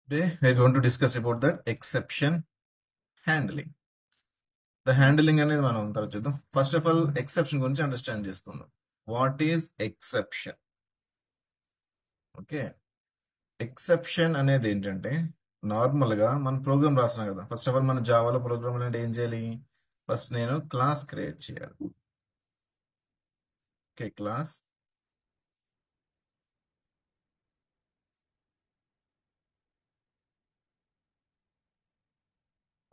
Today we're going to discuss about that exception handling. The handling అనేది మనం తర్వాత చూద్దాం. ఫస్ట్ ఆఫ్ ఆల్ ఎక్సెప్షన్ గురించి అండర్స్టాండ్ చేసుకుందాం. What is exception? Okay, exception అనేది ఏంటంటే నార్మల్ గా మన ప్రోగ్రామ్ రాస్తున్నాం కదా. ఫస్ట్ ఆఫ్ ఆల్ మన జావాలో ప్రోగ్రామ్ అంటే ఏం చేయాలి? ఫస్ట్ నేను క్లాస్ క్రియేట్ చేయాలి. ఓకే, క్లాస్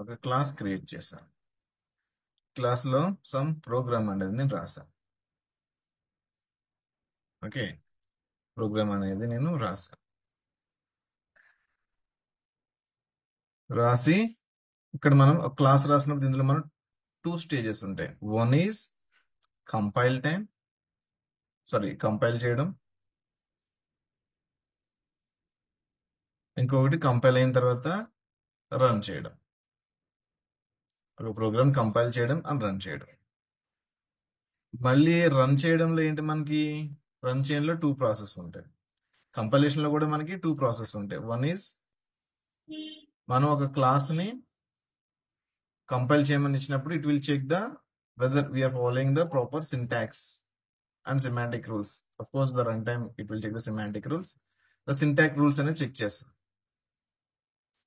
ఒక క్లాస్ క్రియేట్ చేశాను. క్లాస్ లో సమ్ ప్రోగ్రామ్ అనేది నేను రాశాను. ఓకే, ప్రోగ్రామ్ అనేది నేను రాసి ఇక్కడ మనం ఒక క్లాస్ రాసినప్పుడు ఇందులో మనం టూ స్టేజెస్ ఉంటాయి. One is compile time, compile చేయడం. ఇంకొకటి కంపైల్ అయిన తర్వాత రన్ చేయడం. ఒక ప్రోగ్రామ్ కంపైల్ చేయడం అండ్ రన్ చేయడం. మళ్ళీ రన్ చేయడంలో ఏంటి, మనకి రన్ చేయడంలో టూ ప్రాసెస్ ఉంటాయి. కంపైలేషన్ లో కూడా మనకి టూ ప్రాసెస్ ఉంటాయి. వన్ ఈజ్ మనం ఒక క్లాస్ ని కంపైల్ చేయమని ఇచ్చినప్పుడు it will check the whether we're following the proper syntax and semantic rules. Of course the run time it will check the semantic rules. The syntax rules అనేది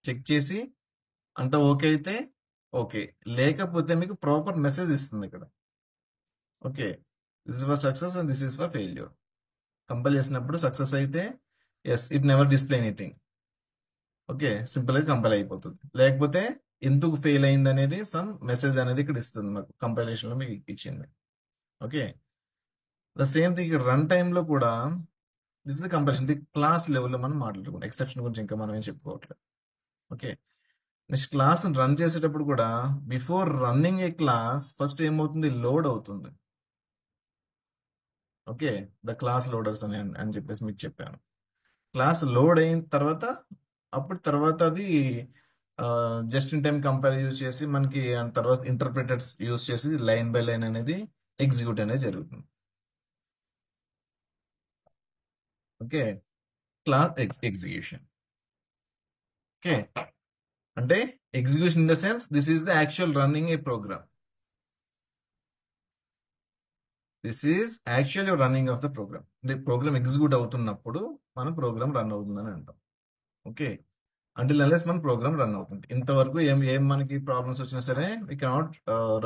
check చేసి అంటే okay అయితే okay, లేకపోతే మీకు proper message ఇస్తుంది ఇక్కడ. Okay, this is for success and this is for failure. Compile చేసినప్పుడు success అయితే yes, it never display anything. Okay, simple గా కంపైల్ అయిపోతుంది. లేకపోతే ఎందుకు ఫెయిల్ అయింది అనేది సమ్ మెసేజ్ అనేది ఇక్కడ ఇస్తుంది, మాకు కంపైలేషన్ లో మీకు ఇచ్చింది. Okay, the same thing run time లో కూడా this is the compilation. The class లెవెల్లో మనం మాట్లాడుకుంటాం. ఎక్సెప్షన్ గురించి ఇంకా మనం ఏం చెప్పుకోవట్లేదు. ఓకే, నెక్స్ట్ క్లాస్ రన్ చేసేటప్పుడు కూడా బిఫోర్ రన్నింగ్ ఏ క్లాస్ ఫస్ట్ ఏమవుతుంది, లోడ్ అవుతుంది. ఓకే, ద క్లాస్ లోడర్స్ అని చెప్పేసి మీకు చెప్పాను. క్లాస్ లోడ్ అయిన తర్వాత అప్పుడు తర్వాత అది just in time compile use చేసి మనకి తర్వాత ఇంటర్ప్రిటర్స్ యూజ్ చేసి లైన్ బై లైన్ అనేది ఎగ్జిక్యూట్ అనేది జరుగుతుంది. Okay, class execution. ఓకే, అంటే execution in the sense this is the actual running a program. This is actually running of the program. అంటే program execute అవుతున్నప్పుడు మన ప్రోగ్రామ్ రన్ అవుతుందని అంటాం. ఓకే, అంటిల్ అన్లెస్ మన ప్రోగ్రామ్ రన్ అవుతుంది. ఇంతవరకు ఏం ఏం మనకి ప్రాబ్లమ్స్ వచ్చినా సరే we cannot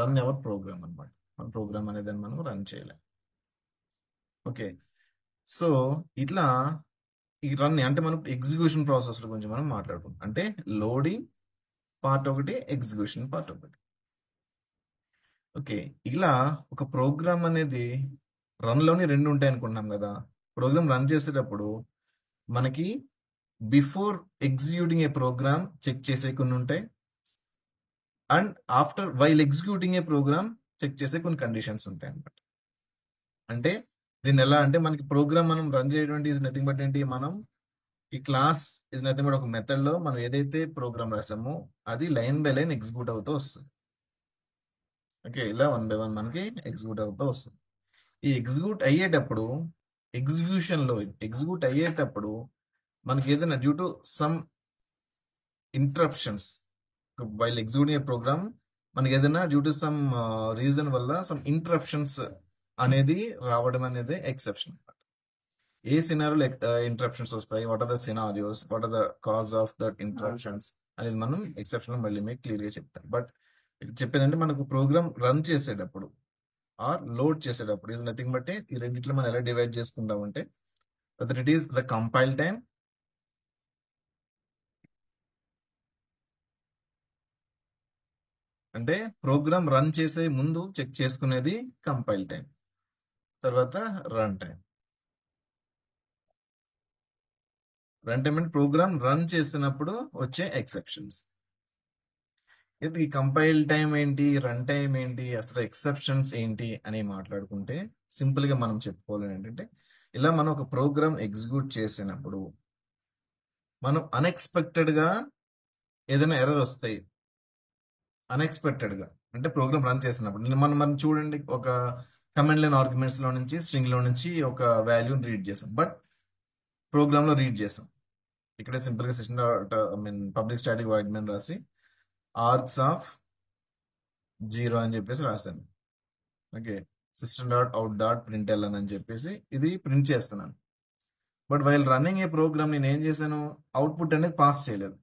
run our programme అనమాట. మన ప్రోగ్రామ్ అనేది మనం రన్ చేయలేం. ఓకే, సో ఇట్లా ఈ రన్ అంటే మనం ఎగ్జిక్యూషన్ ప్రాసెస్ గురించి మనం మాట్లాడుకుంటాం. అంటే లోడింగ్ పార్ట్ ఒకటి, ఎగ్జిక్యూషన్ పార్ట్ ఒకటి. ఓకే, ఇలా ఒక ప్రోగ్రామ్ అనేది రన్ లోని రెండు ఉంటాయి అనుకుంటున్నాం కదా. ప్రోగ్రామ్ రన్ చేసేటప్పుడు మనకి before executing a program check చేసే కొన్ని ఉంటాయి, and after while executing a program check చేసే కొన్ని కండిషన్స్ ఉంటాయి అనమాట. అంటే దీన్ని ఎలా అంటే మనకి ప్రోగ్రామ్ మనం రన్ చేయడం ఈజ్ నథింగ్ బట్ ఏంటి, మనం ఈ క్లాస్ ఇస్ నథింగ్ బట్ ఒక మెథడ్ లో మనం ఏదైతే ప్రోగ్రామ్ రాసామో అది లైన్ బై లైన్ ఎగ్జిక్యూట్ అవుతూ వస్తుంది. ఓకే, ఇలా వన్ బై వన్ మనకి ఎగ్జిక్యూట్ అవుతూ వస్తుంది. ఈ ఎగ్జిక్యూట్ అయ్యేటప్పుడు మనకి ఏదైనా due to some interruptions while executing program, మనకి ఏదైనా డ్యూ టు సమ్ రీజన్ వల్ల సమ్ ఇంటరప్షన్స్ అనేది రావడం అనేది ఎక్సెప్షన్. ఏ సినారియోలో ఇంటరప్షన్స్ వస్తాయి, what are the scenarios, what are the cause of that interruptions అనేది మనం ఎక్సెప్షన్ మళ్ళీ మీకు క్లియర్ గా చెప్తాం. బట్ చెప్పేదంటే మనకు ప్రోగ్రామ్ రన్ చేసేటప్పుడు ఆర్ లోడ్ చేసేటప్పుడు ఇస్ నథింగ్ బట్ ఈ రెండిట్లో మనం ఎలా డివైడ్ చేసుకుంటాం అంటే whether it is the compile time, అంటే ప్రోగ్రామ్ రన్ చేసే ముందు చెక్ చేసుకునేది కంపైల్ టైం, తర్వాత రన్ టైం. రన్ టైం అంటే ప్రోగ్రామ్ రన్ చేసినప్పుడు వచ్చే ఎక్సెప్షన్స్. ఇది కంపైల్ టైం ఏంటి, రన్ టైం ఏంటి, అసలు ఎక్సెప్షన్స్ ఏంటి అని మాట్లాడుకుంటే సింపుల్ గా మనం చెప్పుకోవాలి ఏంటంటే, ఇలా మనం ఒక ప్రోగ్రామ్ ఎగ్జిక్యూట్ చేసినప్పుడు మనం అన్ఎక్స్పెక్టెడ్ గా ఏదైనా ఎర్రర్ వస్తాయి. అన్ఎక్స్పెక్టెడ్ గా అంటే ప్రోగ్రామ్ రన్ చేసినప్పుడు మనం చూడండి, ఒక కమాండ్ లైన్ ఆర్గ్యుమెంట్స్ లో నుంచి స్ట్రింగ్ లో నుంచి ఒక వాల్యూని రీడ్ చేసాం, బట్ ప్రోగ్రామ్ లో రీడ్ చేసాం. ఇక్కడే సింపుల్ గా system dot I mean public static void main రాసి ఆర్గ్స్ ఆఫ్ 0 అని చెప్పేసి రాశాను. Okay, system dot out dot println అని చెప్పేసి ఇది ప్రింట్ చేస్తున్నాను. But while running a program నేను ఏం చేశాను, అవుట్పుట్ అనేది పాస్ చేయలేదు.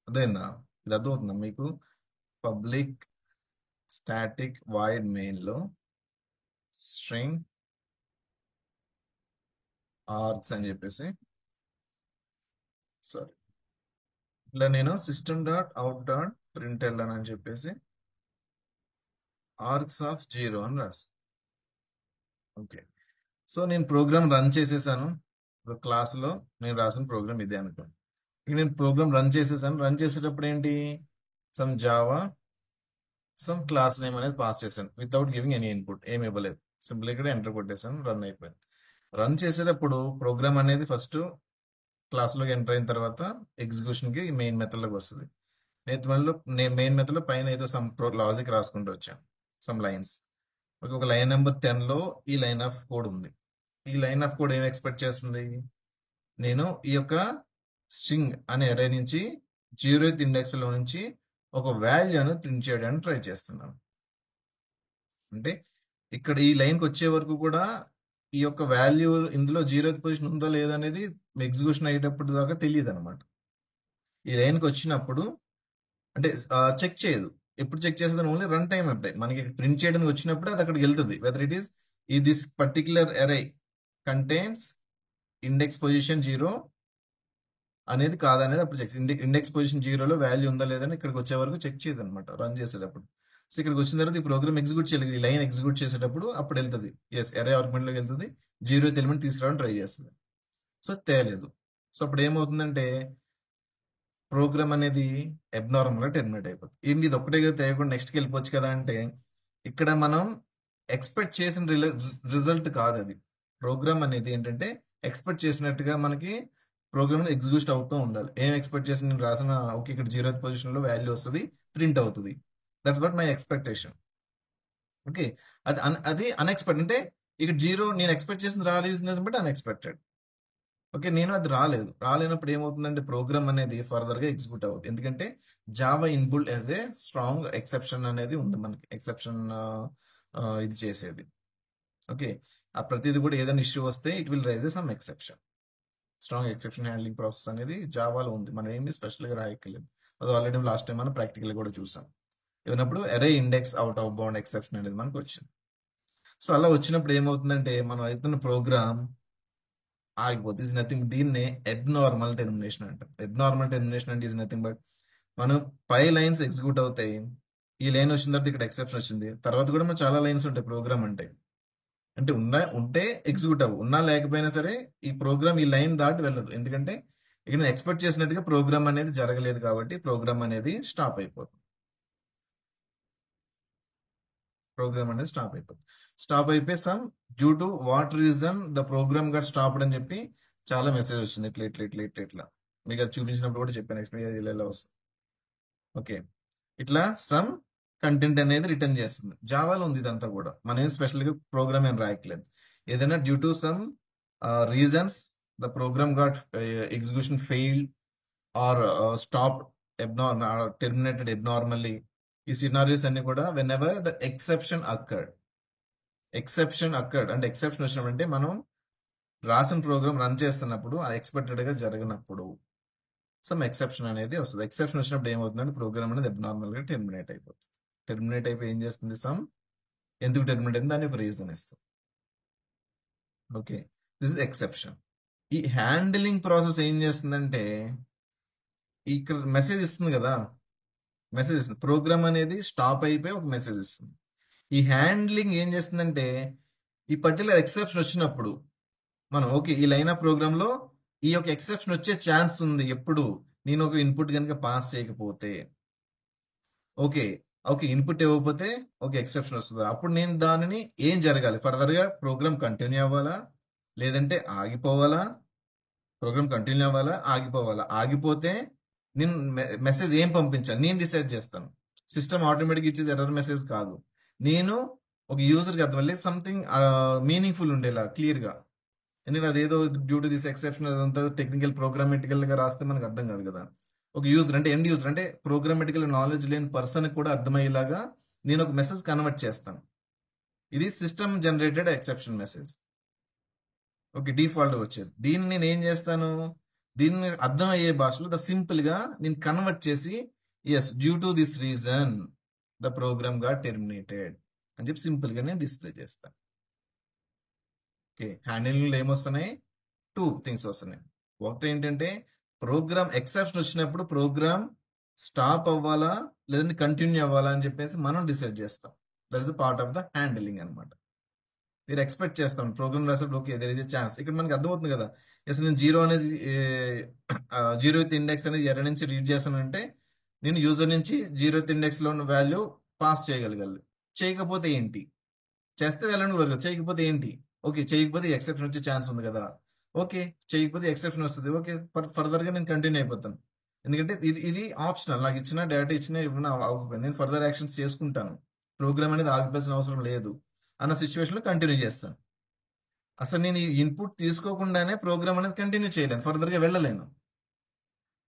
అదేందా, ఇది అర్థమవుతుందా మీకు? పబ్లిక్ స్టాటిక్ వాయిడ్ మెయిన్ లో స్ట్రింగ్ ఆర్గ్స్ అని చెప్పేసి, సారీ, ఇట్లా నేను system dot out dot println అని చెప్పేసి ఆర్గ్స్ ఆఫ్ 0 అని రాసి, ఓకే. సో నేను ప్రోగ్రామ్ రన్ చేసేసాను. క్లాస్లో నేను రాసిన ప్రోగ్రామ్ ఇదే అనుకోండి. ఇక నేను ప్రోగ్రామ్ రన్ చేసేసాను. రన్ చేసేటప్పుడు ఏంటి, some Java some class name అనేది పాస్ చేశాను వితౌట్ గివింగ్ ఎనీ ఇన్పుట్, ఏమి ఇవ్వలేదు. సింపుల్ ఇక్కడ ఎంటర్ కొట్టేసాను, రన్ అయిపోయింది. రన్ చేసేటప్పుడు ప్రోగ్రామ్ అనేది ఫస్ట్ క్లాస్లోకి ఎంటర్ అయిన తర్వాత ఎగ్జిక్యూషన్కి మెయిన్ మెథడ్లోకి వస్తుంది. మెయిన్ మెథడ్లో పైన ఏదో సమ్ లాజిక్ రాసుకుంటూ వచ్చాను, సమ్ లైన్స్. ఒక లైన్ నెంబర్ 10లో ఈ లైన్ ఆఫ్ కోడ్ ఉంది. ఈ లైన్ ఆఫ్ కోడ్ ఏం ఎక్స్పెక్ట్ చేస్తుంది, నేను ఈ యొక్క స్ట్రింగ్ అనే అరే నుంచి 0th ఇండెక్స్ లో నుంచి ఒక వాల్యూ అనేది ప్రింట్ చేయడానికి ట్రై చేస్తున్నాను. అంటే ఇక్కడ ఈ లైన్కి వచ్చే వరకు కూడా ఈ యొక్క వాల్యూ ఇందులో 0th పొజిషన్ ఉందో లేదో అనేది ఎగ్జిక్యూషన్ అయ్యేటప్పుడు దాకా తెలియదు అనమాట. ఈ లైన్కి వచ్చినప్పుడు అంటే చెక్ చేయదు. ఎప్పుడు చెక్ చేస్తుంది, ఓన్లీ రన్ టైం అప్డేట్. మనకి ప్రింట్ చేయడానికి వచ్చినప్పుడు అది అక్కడికి వెళ్తుంది, వెదర్ ఇట్ ఈస్ ఈ దిస్ పర్టిక్యులర్ అరే కంటైన్స్ ఇండెక్స్ పొజిషన్ 0 అనేది కాదనేది అప్పుడు చెక్. ఇండెక్స్ పొజిషన్ 0లో వాల్యూ ఉందా లేదని ఇక్కడికి వచ్చే వరకు చెక్ చేయదు అనమాట రన్ చేసేటప్పుడు. సో ఇక్కడికి వచ్చిన తర్వాత ఈ ప్రోగ్రామ్ ఎగ్జిక్యూట్ చేయాలి. ఈ లైన్ ఎగ్జిక్యూట్ చేసేటప్పుడు అప్పుడు వెళ్తుంది, ఎస్ అరే ఆర్గ్యుమెంట్లోకి వెళ్తుంది, 0th ఎలిమెంట్ తీసుకురావడం ట్రై చేస్తుంది. సో తేలేదు. సో అప్పుడు ఏమవుతుందంటే ప్రోగ్రామ్ అనేది అబ్నార్మల్ గా టెర్మినేట్ అయిపోతుంది. ఏంటి ఇది ఒక్కటే కదా తేయకుండా నెక్స్ట్కి వెళ్ళిపోవచ్చు కదా అంటే, ఇక్కడ మనం ఎక్స్పెక్ట్ చేసిన రిజల్ట్ కాదు అది. ప్రోగ్రామ్ అనేది ఏంటంటే ఎక్స్పెక్ట్ చేసినట్టుగా మనకి ప్రోగ్రామ్ ఎగ్జిక్యూట్ అవుతూ ఉండాలి. ఏం ఎక్స్పెక్ట్ చేసి నేను రాసిన, ఓకే ఇక్కడ 0th పొజిషన్ లో వాల్యూ వస్తుంది, ప్రింట్ అవుతుంది, that's what my expectation. Okay, అది అన్ఎక్స్పెక్టెడ్. అంటే ఇక్కడ 0 నేను ఎక్స్పెక్ట్ చేసింది రాలేదు, బట్ అన్ఎక్స్పెక్టెడ్. ఓకే, నేను అది రాలేనప్పుడు ఏమవుతుందంటే ప్రోగ్రామ్ అనేది ఫర్దర్ గా ఎగ్జిక్యూట్ అవ్వదు. ఎందుకంటే Java inbuilt as a strong exception అనేది ఉంది మనకి, ఎక్సెప్షన్ ఇది చేసేది. ఓకే, ఆ ప్రతిది కూడా ఏదైనా ఇష్యూ వస్తే it will raise some exception. Strong exception handling process అనేది జావాలో ఉంది, మనం ఏమి స్పెషల్ గా రాయక్కర్లేదు. అది ఆల్రెడీ లాస్ట్ టైం మనం ప్రాక్టికల్ కూడా చూసాం. ఏమైనప్పుడు array index out of bound exception అనేది మనకు వచ్చింది. సో అలా వచ్చినప్పుడు ఏమవుతుందంటే మనం అవుతున్న ప్రోగ్రామ్ ఆగిపోతుంది. ఈజ్ నథింగ్, దీన్నే అబ్నార్మల్ టెర్మినేషన్ అంటారు. అబ్నార్మల్ టెర్మినేషన్ అంటే ఈజ్ నథింగ్ బట్ మనం 5 లైన్స్ ఎగ్జిక్యూట్ అవుతాయి. ఈ లైన్ వచ్చిన తర్వాత ఇక్కడ ఎక్సెప్షన్ వచ్చింది, తర్వాత కూడా మనం చాలా లైన్స్ ఉంటాయి ప్రోగ్రామ్ అంటే ఉంటే ఎగ్జిక్యూట్ అవ్వు, ఉన్నా లేకపోయినా సరే ఈ ప్రోగ్రామ్ ఈ లైన్ దాటి వెళ్ళదు. ఎందుకంటే ఇక్కడ నేను ఎక్స్పెక్ట్ చేసినట్టుగా ప్రోగ్రామ్ అనేది జరగలేదు కాబట్టి ప్రోగ్రామ్ అనేది స్టాప్ అయిపోతుంది. స్టాప్ అయిపోయి some due to what reason the program got stopped అని చెప్పి చాలా మెసేజ్ వచ్చింది, ఇట్లా ఇట్లా ఇట్లా ఇట్లా ఇట్లా. మీకు అది చూపించినప్పుడు కూడా చెప్పాను, ఎక్స్ప్లెయిన్ ఇలా వస్తుంది. ఓకే, ఇట్లా సమ్ కంటెంట్ అనేది రిటర్న్ చేస్తుంది. జావాలో ఉంది ఇదంతా కూడా, మనం ఏం స్పెషల్ గా ప్రోగ్రామ్ ఏం రాయట్లేదు. ఏదైనా due to some reasons the program got execution failed or stop terminated abnormally, ఈ సినారియోస్ అన్ని కూడా whenever the exception occurred అంటే ఎక్సెప్షన్ వచ్చినప్పుడు అంటే మనం రాసిన ప్రోగ్రామ్ రన్ చేస్తున్నప్పుడు అన్ఎక్స్పెక్టెడ్ గా జరిగినప్పుడు సమ్ ఎక్సెప్షన్ అనేది వస్తుంది. ఎక్సెప్షన్ వచ్చినప్పుడు ఏమవుతుందంటే ప్రోగ్రామ్ అనేది అబ్నార్మల్ గా టెర్మినేట్ అయిపోతుంది. టెర్మినేట్ అయిపోయి ఏం చేస్తుంది, ఎందుకు టెర్మినేట్ అయింది దాని ఒక రీజన్ ఇస్తుంది. Okay, this is exception. ఈ హ్యాండిలింగ్ ప్రాసెస్ ఏం చేస్తుందంటే ఇక్కడ మెసేజ్ ఇస్తుంది కదా, మెసేజ్ ఇస్తుంది. ప్రోగ్రామ్ అనేది స్టాప్ అయిపోయి ఒక మెసేజ్ ఇస్తుంది. ఈ హ్యాండ్లింగ్ ఏం చేస్తుందంటే ఈ పర్టికులర్ ఎక్సెప్షన్ వచ్చినప్పుడు మనం ఓకే ఈ లైన్ ఆఫ్ ప్రోగ్రామ్ లో ఈ యొక్క ఎక్సెప్షన్ వచ్చే ఛాన్స్ ఉంది ఎప్పుడు, నేను ఒక ఇన్పుట్ కనుక పాస్ చేయకపోతే. ఓకే, ఇన్పుట్ ఇవ్వకపోతే ఒక ఎక్సెప్షన్ వస్తుంది. అప్పుడు నేను దానిని ఏం జరగాలి, ఫర్దర్ గా ప్రోగ్రామ్ కంటిన్యూ అవ్వాలా లేదంటే ఆగిపోవాలా, ఆగిపోవాలా. ఆగిపోతే నేను మెసేజ్ ఏం పంపించాలి నేను డిసైడ్ చేస్తాను. సిస్టమ్ ఆటోమేటిక్ ఇచ్చేది ఎర్రర్ మెసేజ్ కాదు, నేను ఒక యూజర్కి అర్థం వెళ్ళి సంథింగ్ మీనింగ్ఫుల్ ఉండేలా క్లియర్ గా. ఎందుకంటే అదేదో డ్యూ టు దిస్ ఎక్సెప్షన్ అదంతా టెక్నికల్ ప్రోగ్రామెటికల్ గా రాస్తే మనకు అర్థం కాదు కదా. ఒక యూజర్ అంటే ఎండ్ యూజర్ అంటే ప్రోగ్రామెటికల్ నాలెడ్జ్ లేని పర్సన్ కూడా అర్థమయ్యేలాగా నేను ఒక మెసేజ్ కన్వర్ట్ చేస్తాను. ఇది system generated exception message. Okay, default వచ్చేది. దీన్ని నేను ఏం చేస్తాను, దీన్ని అర్థమయ్యే భాషలో సింపుల్ గా నేను కన్వర్ట్ చేసి yes due to this reason the program గా టెర్మినేటెడ్ అని చెప్పి సింపుల్ గా నేను డిస్ప్లే చేస్తాను. ఓకే, హ్యాండిలింగ్ ఏమొస్తున్నాయి, టూ థింగ్స్ వస్తున్నాయి. ఒకటి ఏంటంటే ప్రోగ్రామ్ ఎక్సెప్షన్ వచ్చినప్పుడు ప్రోగ్రామ్ స్టాప్ అవ్వాలా లేదంటే కంటిన్యూ అవ్వాలా అని చెప్పేసి మనం డిసైడ్ చేస్తాం. That is part of the handling అనమాట. మీరు ఎక్స్పెక్ట్ చేస్తాం ప్రోగ్రామ్ రాసేప్పుడు okay there is a chance. ఇక్కడ మనకి అర్థమవుతుంది కదా, అసలు నేను జీరో అనేది జీరో విత్ ఇండెక్స్ అనేది ఎర్ర నుంచి రీడ్ చేస్తానంటే నేను యూజర్ నుంచి జీరో విత్ ఇండెక్స్ లో ఉన్న వాల్యూ పాస్ చేయగలగాలి. చేయకపోతే ఏంటి, చేస్తే వెళ్ళండి వరకు, చేయకపోతే ఏంటి, ఓకే చేయకపోతే ఎక్సెప్షన్ వచ్చే ఛాన్స్ ఉంది కదా, ఓకే చేయకపోతే ఎక్సెప్షన్ వస్తుంది, ఓకే ఫర్దర్ గా నేను కంటిన్యూ అయిపోతాను. ఎందుకంటే ఇది ఇది ఆప్షనల్, నాకు ఇచ్చిన డేటా ఇచ్చిన ఏమైనా ఆగిపోయింది, నేను ఫర్దర్ యాక్షన్స్ చేసుకుంటాను, ప్రోగ్రామ్ అనేది ఆగిపోవాల్సిన అవసరం లేదు అన్న సిచ్యువేషన్ లో కంటిన్యూ చేస్తాను. అసలు నేను ఈ ఇన్పుట్ తీసుకోకుండానే ప్రోగ్రామ్ అనేది కంటిన్యూ చేయలేను, ఫర్దర్ గా వెళ్ళలేను.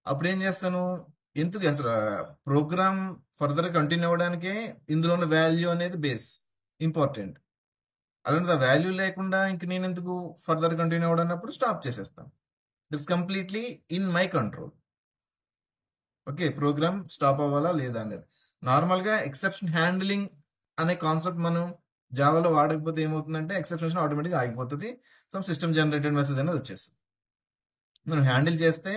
అప్పుడు ఏం చేస్తాను, ఎందుకు అసలు ప్రోగ్రామ్ ఫర్దర్ కంటిన్యూ అవ్వడానికే ఇందులో ఉన్న వాల్యూ అనేది బేస్ ఇంపార్టెంట్. అలాంటి వాల్యూ లేకుండా ఇంక నేను ఎందుకు ఫర్దర్ కంటిన్యూ అవ్వడన్నప్పుడు స్టాప్ చేసేస్తాను. It's completely in my control. Okay, program stop అవ్వాలా లేదా అనేది. నార్మల్ గా ఎక్సెప్షన్ హ్యాండిలింగ్ అనే కాన్సెప్ట్ మనం జావాలో వాడకపోతే ఏమవుతుందంటే ఎక్సెప్షన్ ఆటోమేటిక్ ఆగిపోతుంది, సమ్ సిస్టమ్ జనరేటెడ్ మెసేజ్ అనేది వచ్చేస్తుంది. మనం హ్యాండిల్ చేస్తే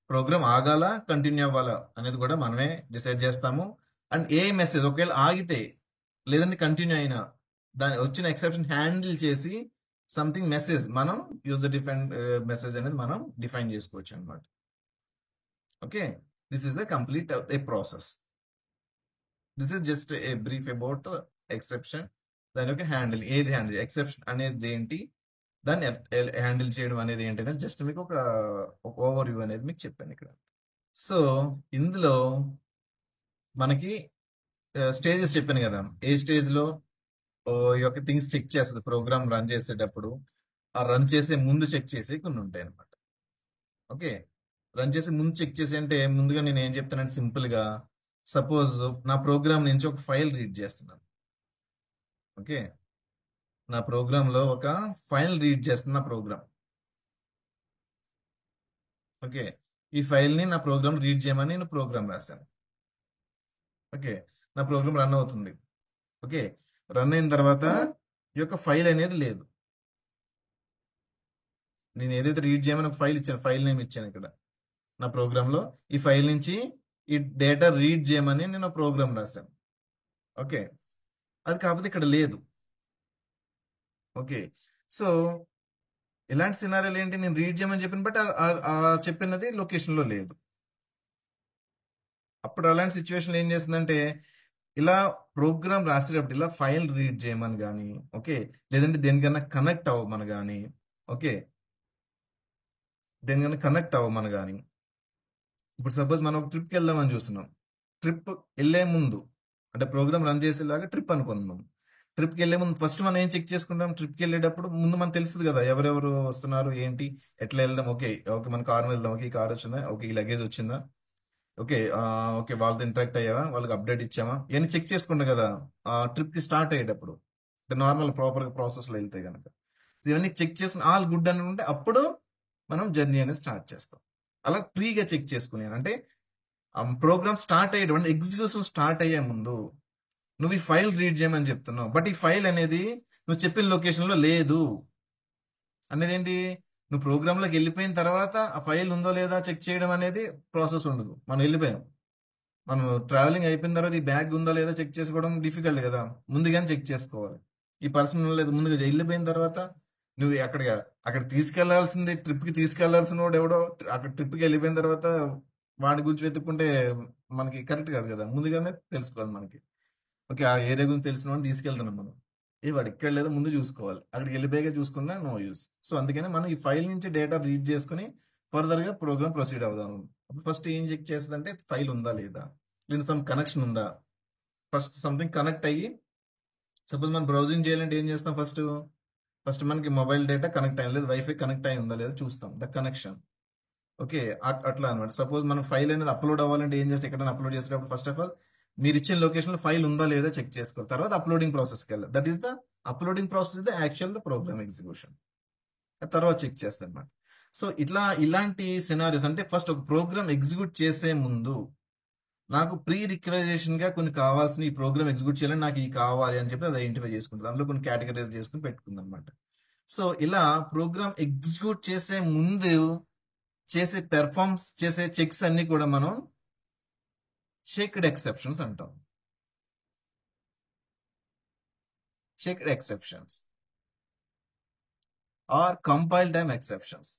ప్రోగ్రామ్ ఆగాల కంటిన్యూ అవ్వాలా అనేది కూడా మనమే డిసైడ్ చేస్తాము. అండ్ ఏ మెసేజ్ ఒకవేళ ఆగితే లేదంటే కంటిన్యూ అయినా దాని వచ్చిన ఎక్సెప్షన్ హ్యాండిల్ చేసి సంథింగ్ మెసేజ్ మనం యూజర్ డిఫైన్ మెసేజ్ అనేది మనం డిఫైన్ చేసుకోవచ్చు అనమాట. Okay, this is the complete A process. This is just a brief about exception. దాని యొక్క హ్యాండిల్, ఏది హ్యాండిల్ ఎక్సెప్షన్ అనేది ఏంటి, దాన్ని హ్యాండిల్ చేయడం అనేది ఏంటి, జస్ట్ మీకు ఒక ఓవర్ వ్యూ అనేది మీకు చెప్పాను ఇక్కడ. సో ఇందులో మనకి స్టేజెస్ చెప్పాను కదా, ఏ స్టేజ్ లో ఈ యొక్క థింగ్స్ చెక్ చేస్తుంది ప్రోగ్రామ్ రన్ చేసేటప్పుడు, ఆ రన్ చేసే ముందు చెక్ చేసి కొన్ని ఉంటాయి అనమాట. ఓకే, రన్ చేసే ముందు చెక్ చేసి అంటే ముందుగా నేను ఏం చెప్తానంటే సింపుల్ గా సపోజ్ నా ప్రోగ్రామ్ నుంచి ఒక ఫైల్ రీడ్ చేస్తున్నాను. ఓకే, నా ప్రోగ్రామ్ లో ఒక ఫైల్ రీడ్ చేస్తున్న ప్రోగ్రామ్. ఓకే, ఈ ఫైల్ ని నా ప్రోగ్రామ్ రీడ్ చేయమని నేను ప్రోగ్రామ్ రాశాను. ఓకే, నా ప్రోగ్రామ్ రన్ అవుతుంది. ఓకే, రన్ అయిన తర్వాత ఈ యొక్క ఫైల్ అనేది లేదు. నేను ఏదైతే రీడ్ చేయమని ఒక ఫైల్ ఇచ్చాను, ఫైల్ నేమ్ ఇచ్చాను ఇక్కడ నా ప్రోగ్రామ్ లో, ఈ ఫైల్ నుంచి ఈ డేటా రీడ్ చేయమని నేను ప్రోగ్రామ్ రాశాను. ఓకే, అది కాకపోతే ఇక్కడ లేదు. ఓకే, సో ఇలాంటి సినారియోలు ఏంటి, నేను రీడ్ చేయమని చెప్పిన బట్ చెప్పినది లొకేషన్ లో లేదు. అప్పుడు అలాంటి సిచ్యువేషన్ ఏం చేస్తుందంటే ఇలా ప్రోగ్రామ్ రాసేటప్పుడు ఇలా ఫైల్ రీడ్ చేయమని కానీ, ఓకే లేదంటే దేనికన్నా కనెక్ట్ అవ్వమని కానీ, ఓకే దేనికన్నా కనెక్ట్ అవ్వమని కానీ, ఇప్పుడు సపోజ్ మనం ఒక ట్రిప్కి వెళ్దామని చూస్తున్నాం, ట్రిప్ వెళ్ళే ముందు అంటే ప్రోగ్రామ్ రన్ చేసేలాగా ట్రిప్ అనుకుందాం. ట్రిప్కి వెళ్ళే ముందు ఫస్ట్ మనం ఏం చెక్ చేసుకుంటాం, ట్రిప్కి వెళ్ళేటప్పుడు ముందు మనకు తెలుస్తుంది కదా ఎవరెవరు వస్తున్నారు ఏంటి, ఎట్లా వెళ్దాం, ఓకే ఓకే మన కార్ వెళ్దాం, ఓకే ఈ కార్ వచ్చిందా, ఓకే ఈ లగేజ్ వచ్చిందా, ఓకే ఓకే వాళ్ళతో ఇంటరాక్ట్ అయ్యావా, వాళ్ళకి అప్డేట్ ఇచ్చామా, ఇవన్నీ చెక్ చేసుకుంటాం కదా ట్రిప్ కి స్టార్ట్ అయ్యేటప్పుడు, నార్మల్ ప్రాపర్ ప్రాసెస్ లో వెళ్తే కనుక ఇవన్నీ చెక్ చేసుకుని ఆల్ గుడ్ అని ఉంటే అప్పుడు మనం జర్నీ అనేది స్టార్ట్ చేస్తాం. అలా ఫ్రీగా చెక్ చేసుకుని అంటే ప్రోగ్రామ్ స్టార్ట్ అయ్యేటప్పుడు ఎగ్జిక్యూషన్ స్టార్ట్ అయ్యే ముందు నువ్వు ఈ ఫైల్ రీడ్ చేయమని చెప్తున్నావు, బట్ ఈ ఫైల్ అనేది నువ్వు చెప్పిన లొకేషన్ లో లేదు అనేది ఏంటి, నువ్వు ప్రోగ్రామ్ లోకి వెళ్ళిపోయిన తర్వాత ఆ ఫైల్ ఉందో లేదా చెక్ చేయడం అనేది ప్రాసెస్ ఉండదు. మనం వెళ్ళిపోయాం, మనం ట్రావెలింగ్ అయిపోయిన తర్వాత ఈ బ్యాగ్ ఉందో లేదో చెక్ చేసుకోవడం డిఫికల్ట్ కదా, ముందుగానే చెక్ చేసుకోవాలి. ఈ పర్సన్ లేదు, ముందుగా వెళ్ళిపోయిన తర్వాత నువ్వు అక్కడ తీసుకెళ్లాల్సింది, ట్రిప్ కి తీసుకెళ్లాల్సిన వాడు ఎవడో అక్కడ ట్రిప్ కి వెళ్ళిపోయిన తర్వాత వాడి గురించి వెతుక్కుంటే మనకి కరెక్ట్ కాదు కదా, ముందుగానే తెలుసుకోవాలి మనకి. ఓకే, ఆ ఏరియా గురించి తెలిసిన వాడిని తీసుకెళ్తున్నాం మనం, ఏ వాడు ఇక్కడ లేదో ముందు చూసుకోవాలి, అక్కడికి వెళ్ళిపోయాక చూసుకున్నా నో యూస్. సో అందుకని మనం ఈ ఫైల్ నుంచి డేటా రీడ్ చేసుకుని ఫర్దర్ గా ప్రోగ్రామ్ ప్రొసీడ్ అవుదాం. ఫస్ట్ ఏం చెక్ చేస్తుందంటే ఫైల్ ఉందా లేదా, లేదా సమ్ కనెక్షన్ ఉందా, ఫస్ట్ సంథింగ్ కనెక్ట్ అయ్యి సపోజ్ మనం బ్రౌజింగ్ చేయాలంటే ఏం చేస్తాం, ఫస్ట్ ఫస్ట్ మనకి మొబైల్ డేటా కనెక్ట్ అయ్యి లేదు, వైఫై కనెక్ట్ అయి ఉందా లేదా చూస్తాం, ద కనెక్షన్. ఓకే, అట్లా అనమాట. సపోజ్ మనం ఫైల్ అనేది అప్లోడ్ అవ్వాలంటే ఏం చేస్తే, ఎక్కడైనా అప్లోడ్ చేసేటప్పుడు ఫస్ట్ ఆఫ్ ఆల్ మీరు ఇచ్చిన లొకేషన్ లో ఫైల్ ఉందా లేదా చెక్ చేసుకోవాలి. తర్వాత అప్లోడింగ్ ప్రాసెస్కి వెళ్ళాలి. That is the uploading process, the actual the program execution. తర్వాత చెక్ చేస్తాను అనమాట. సో ఇలాంటి సినారియోస్ అంటే ఫస్ట్ ఒక ప్రోగ్రామ్ ఎగ్జిక్యూట్ చేసే ముందు నాకు ప్రీ రిక్వైజేషన్ గా కొన్ని కావాల్సిన, ఈ ప్రోగ్రామ్ ఎగ్జిక్యూట్ చేయాలని నాకు ఈ కావాలి అని చెప్పి అది ఐడెంటిఫై చేసుకుంటుంది. అందులో కొన్ని కేటగరైజ్ చేసుకుని పెట్టుకుంది అనమాట. సో ఇలా ప్రోగ్రామ్ ఎగ్జిక్యూట్ చేసే ముందు చేసే పెర్ఫార్మ్స్ చేసే చెక్స్ అన్ని కూడా మనం చెక్డ్ ఎక్సెప్షన్స్ అంటాం. Checked exceptions are compile time exceptions.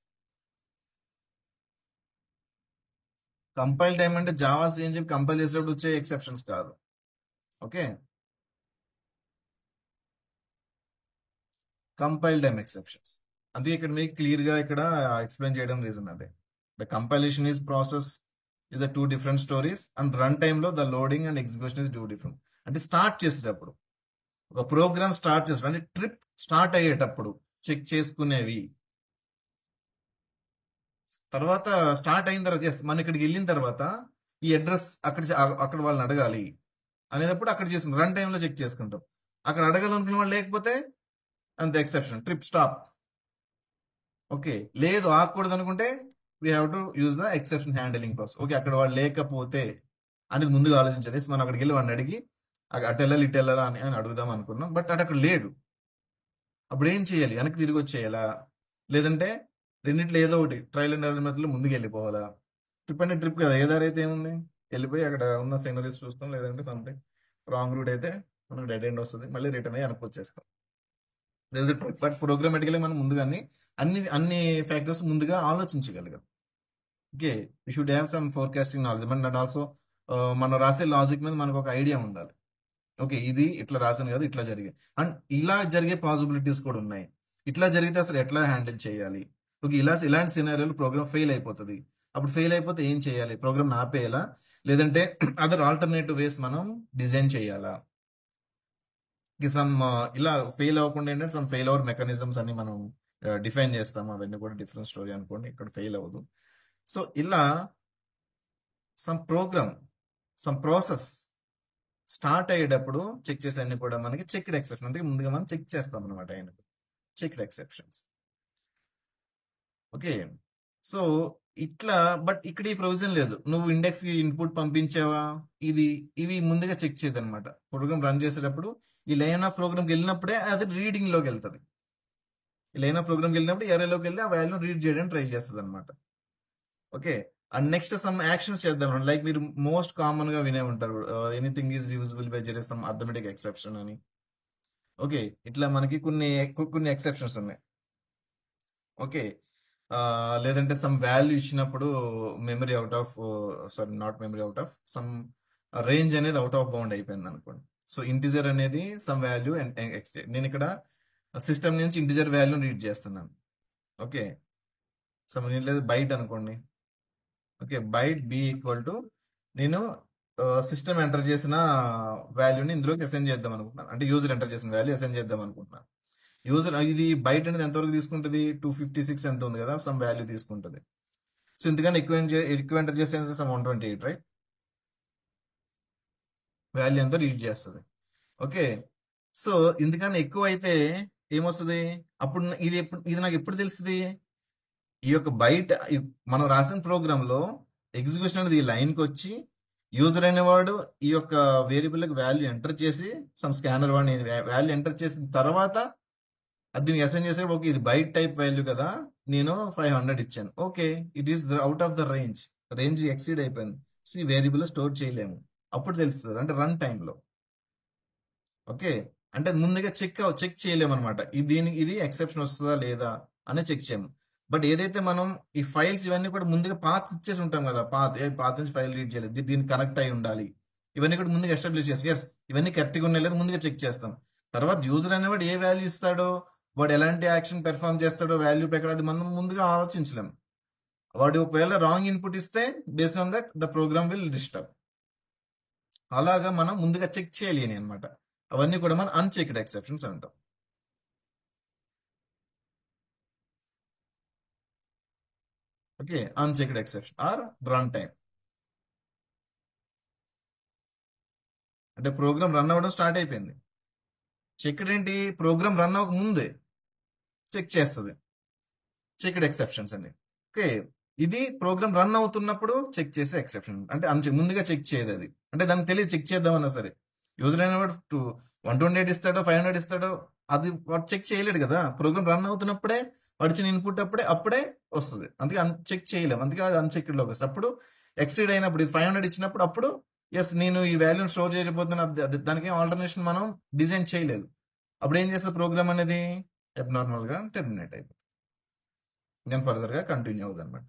Compile time అంటే జావాస్ ఏం చెప్పి కంపైల్ చేసేటప్పుడు వచ్చే ఎక్సెప్షన్స్ కాదు. Okay, compile time exceptions. అందుకే ఇక్కడ మీకు క్లియర్ గా ఇక్కడ ఎక్స్ప్లెయిన్ చేయడం రీజన్ అదే. The compilation is process is the two different stories, and run time లో the loading and execution is two different. అంటే స్టార్ట్ చేసేటప్పుడు, ఒక ప్రోగ్రామ్ స్టార్ట్ చేసేటప్పుడు అంటే ట్రిప్ స్టార్ట్ అయ్యేటప్పుడు చెక్ చేసుకునేవి. తర్వాత స్టార్ట్ అయిన తర్వాత మనం ఇక్కడికి వెళ్ళిన తర్వాత ఈ అడ్రస్ అక్కడ వాళ్ళని అడగాలి అనేటప్పుడు అక్కడ చేసుకుంటాం, రన్ టైంలో చెక్ చేసుకుంటాం. అక్కడ అడగాలనుకున్న వాళ్ళు లేకపోతే అంత ఎక్సెప్షన్, ట్రిప్ స్టాప్. ఓకే, లేదు ఆగకూడదు అనుకుంటే we have to use the exception handling process. Okay, అక్కడ వాళ్ళు లేకపోతే అనేది ముందుగా ఆలోచించాలి. మనం అక్కడికి వెళ్ళి వాడిని అడిగి అటు వెళ్ళాలి ఇటు వెళ్ళాలా అని అడుగుదాం అనుకున్నాం, బట్ అక్కడ లేడు. అప్పుడు ఏం చేయాలి? వెనక్కి తిరిగి వచ్చేయాలా, లేదంటే రెండింటిలో ఏదో ఒకటి ట్రయల్ అండ్ ఎర్రర్ మెథడ్లో ముందుకు వెళ్ళిపోవాలా? ట్రిప్ అంటే ట్రిప్ కదా, ఏ దారి అయితే ఏముంది, వెళ్ళిపోయి అక్కడ ఉన్న సీనరీస్ చూస్తాం, లేదంటే సంథింగ్ రాంగ్ రూట్ అయితే మనకు డెడ్ ఎండ్ వస్తుంది, మళ్ళీ రిటర్న్ అయ్యి వెనక్కి వచ్చేస్తాం. బట్ ప్రోగ్రామేటికలీ మనం ముందుగా అన్ని అన్ని ఫ్యాక్టర్స్ ముందుగా ఆలోచించగలిగాం. Okay, we should have some forecasting knowledge and also మనం రాసే లాజిక్ మీద మనకు ఒక ఐడియా ఉండాలి. ఓకే, ఇది ఇట్లా రాసాను కదా, ఇట్లా జరిగింది అండ్ ఇలా జరిగే పాసిబిలిటీస్ కూడా ఉన్నాయి. ఇట్లా జరిగితే అసలు ఎట్లా హ్యాండిల్ చేయాలి? ఓకే, ఇలాంటి సినారియోలు ప్రోగ్రామ్ ఫెయిల్ అయిపోతుంది. అప్పుడు ఫెయిల్ అయిపోతే ఏం చేయాలి? ప్రోగ్రామ్ ఆపేయాలా, లేదంటే అదర్ ఆల్టర్నేటివ్ వేస్ మనం డిజైన్ చేయాలా? సమ్ ఇలా ఫెయిల్ అవ్వకుండా ఏంటంటే సమ్ ఫెయిల్ అవర్ మెకానిజమ్స్ అన్ని మనం డిఫైన్ చేస్తాము. అవన్నీ కూడా డిఫరెంట్ స్టోరీ అనుకోండి, ఇక్కడ ఫెయిల్ అవ్వదు. సో ఇలా some program, some process start అయ్యేటప్పుడు చెక్ చేసే అన్ని కూడా మనకి చెక్డ్ ఎక్సెప్షన్. అందుకే ముందుగా మనం చెక్ చేస్తాం అనమాట ఆయన చెక్డ్ ఎక్సెప్షన్స్. ఓకే, సో ఇట్లా, బట్ ఇక్కడ ఈ ప్రొవిజన్ లేదు. నువ్వు ఇండెక్స్ కి ఇన్పుట్ పంపించావా, ఇవి ముందుగా చెక్ చేయదన్నమాట. ప్రోగ్రామ్ రన్ చేసేటప్పుడు ఈ లైన్ ఆఫ్ ప్రోగ్రామ్కి వెళ్ళినప్పుడే అది రీడింగ్ లోకి వెళ్తుంది. ఈ లైన్ ఆఫ్ ప్రోగ్రామ్కి వెళ్ళినప్పుడు ఎరేలోకి వెళ్ళి ఆ వాల్యూ రీడ్ చేయడానికి ట్రై చేస్తుంది అనమాట. Okay, and next some actions చేద్దాం. లైక్ మీరు మోస్ట్ కామన్ గా వినే ఉంటారు, anything is usable by zero some arithmetic exception అని. ఓకే, ఇట్లా మనకి కొన్ని ఎక్సెప్షన్స్ ఉన్నాయి. ఓకే, లేదంటే సమ్ వాల్యూ ఇచ్చినప్పుడు memory out of, sorry not memory out of, some range అనేది అవుట్ ఆఫ్ బౌండ్ అయిపోయింది అనుకోండి. సో ఇంటిజర్ అనేది సమ్ వాల్యూ, నేను ఇక్కడ సిస్టమ్ నుంచి ఇంటిజర్ వాల్యూని రీడ్ చేస్తున్నాను. ఓకే, సమ్ లేదు బైట్ అనుకోండి. Okay, byte b equal to నేను సిస్టమ్ ఎంటర్ చేసిన వాల్యూని ఇందులోకి అసైన్ చేద్దాం అనుకుంటున్నాను. అంటే యూజర్ ఎంటర్ చేసిన వాల్యూ అసైన్ చేద్దాం అనుకుంటున్నాను. యూజర్ ఇది బైట్ అనేది ఎంతవరకు తీసుకుంటుంది? 256 ఎంత ఉంది కదా, సమ్ వాల్యూ తీసుకుంటుంది. సో ఇంతకన్నా ఎక్కువ ఎంటర్ చేస్తే సమ్ 128, రైట్? వాల్యూ ఎంతో రీడ్ చేస్తుంది. ఓకే, సో ఇంతకన్నా ఎక్కువ అయితే ఏమొస్తుంది? అప్పుడు ఇది నాకు ఎప్పుడు తెలుస్తుంది? ఈ యొక్క బైట్ మనం రాసిన ప్రోగ్రామ్ లో ఎగ్జిక్యూషన్ అనేది ఈ లైన్కి వచ్చి యూజర్ అనేవాడు ఈ యొక్క వేరియబుల్ వాల్యూ ఎంటర్ చేసి సమ్ స్కానర్ వాడిని వాల్యూ ఎంటర్ చేసిన తర్వాత అది దీనికి అసైన్ చేసే, ఓకే ఇది బైట్ టైప్ వాల్యూ కదా, నేను 500 ఇచ్చాను. Okay, it is out of the range exceed అయిపోయింది. సో ఈ వేరియబుల్ స్టోర్ చేయలేము. అప్పుడు తెలుస్తుంది, అంటే రన్ టైంలో. ఓకే, అంటే ముందుగా చెక్ చేయలేము అనమాట. ఇది ఎక్సెప్షన్ వస్తుందా లేదా అని చెక్ చేయము. బట్ ఏదైతే మనం ఈ ఫైల్స్ ఇవన్నీ కూడా ముందుగా పాత్ ఇచ్చేసి ఉంటాం కదా, పాత్ నుంచి ఫైల్ రీడ్ చేయలేదు, దీనికి కనెక్ట్ అయి ఉండాలి, ఇవన్నీ కూడా ముందుగా ఎస్టాబ్లిష్ చేస్తాం. ఎస్, ఇవన్నీ కరెక్ట్గా ఉన్నాయి లేదా ముందుగా చెక్ చేస్తాం. తర్వాత యూజర్ అనేవాడు ఏ వాల్యూ ఇస్తాడో, వాడు ఎలాంటి యాక్షన్ పెర్ఫామ్ చేస్తాడో వాల్యూ ప్రకారం అది మనం ముందుగా ఆలోచించలేం. వాడు ఒకవేళ రాంగ్ ఇన్పుట్ ఇస్తే based on that the program will disturb. అలాగా మనం ముందుగా చెక్ చేయాలి అని అనమాట. అవన్నీ కూడా మనం అన్చెక్డ్ ఎక్సెప్షన్స్ అంటాం. Okay, unchecked exception are run time. అంటే ప్రోగ్రామ్ రన్ అవ్వడం స్టార్ట్ అయిపోయింది. చెక్డ్ ఏంటి, ప్రోగ్రామ్ రన్ అవ్వక ముందే చెక్ చేస్తుంది చెక్డ్ ఎక్సెప్షన్స్ అని. ఓకే, ఇది ప్రోగ్రామ్ రన్ అవుతున్నప్పుడు చెక్ చేసే ఎక్సెప్షన్. అంటే ముందుగా చెక్ చేయదు అది. అంటే దానికి తెలియదు చెక్ చేద్దామన్నా సరే. యూజర్ అయిన వాడు 128 ఇస్తాడో 500 ఇస్తాడో అది వాడు చెక్ చేయలేడు కదా. ప్రోగ్రామ్ రన్ అవుతున్నప్పుడే వాడు ఇచ్చిన ఇన్పుట్ అప్పుడే వస్తుంది. అందుకే చెక్ చేయలేము, అందుకే అన్చెక్డ్ లోకి వస్తుంది. అప్పుడు ఎక్సీడ్ అయినప్పుడు ఇది 500 ఇచ్చినప్పుడు అప్పుడు ఎస్ నేను ఈ వాల్యూని స్టోర్ చేయలేకపోతున్నా, దానికి ఆల్టర్నేషన్ మనం డిజైన్ చేయలేదు. అప్పుడు ఏం చేస్తుంది ప్రోగ్రామ్ అనేది, అబ్నార్మల్ గా టెర్మినేట్ అయిపోతుంది. దెన్ ఫర్దర్ గా కంటిన్యూ అవుతుంది అనమాట.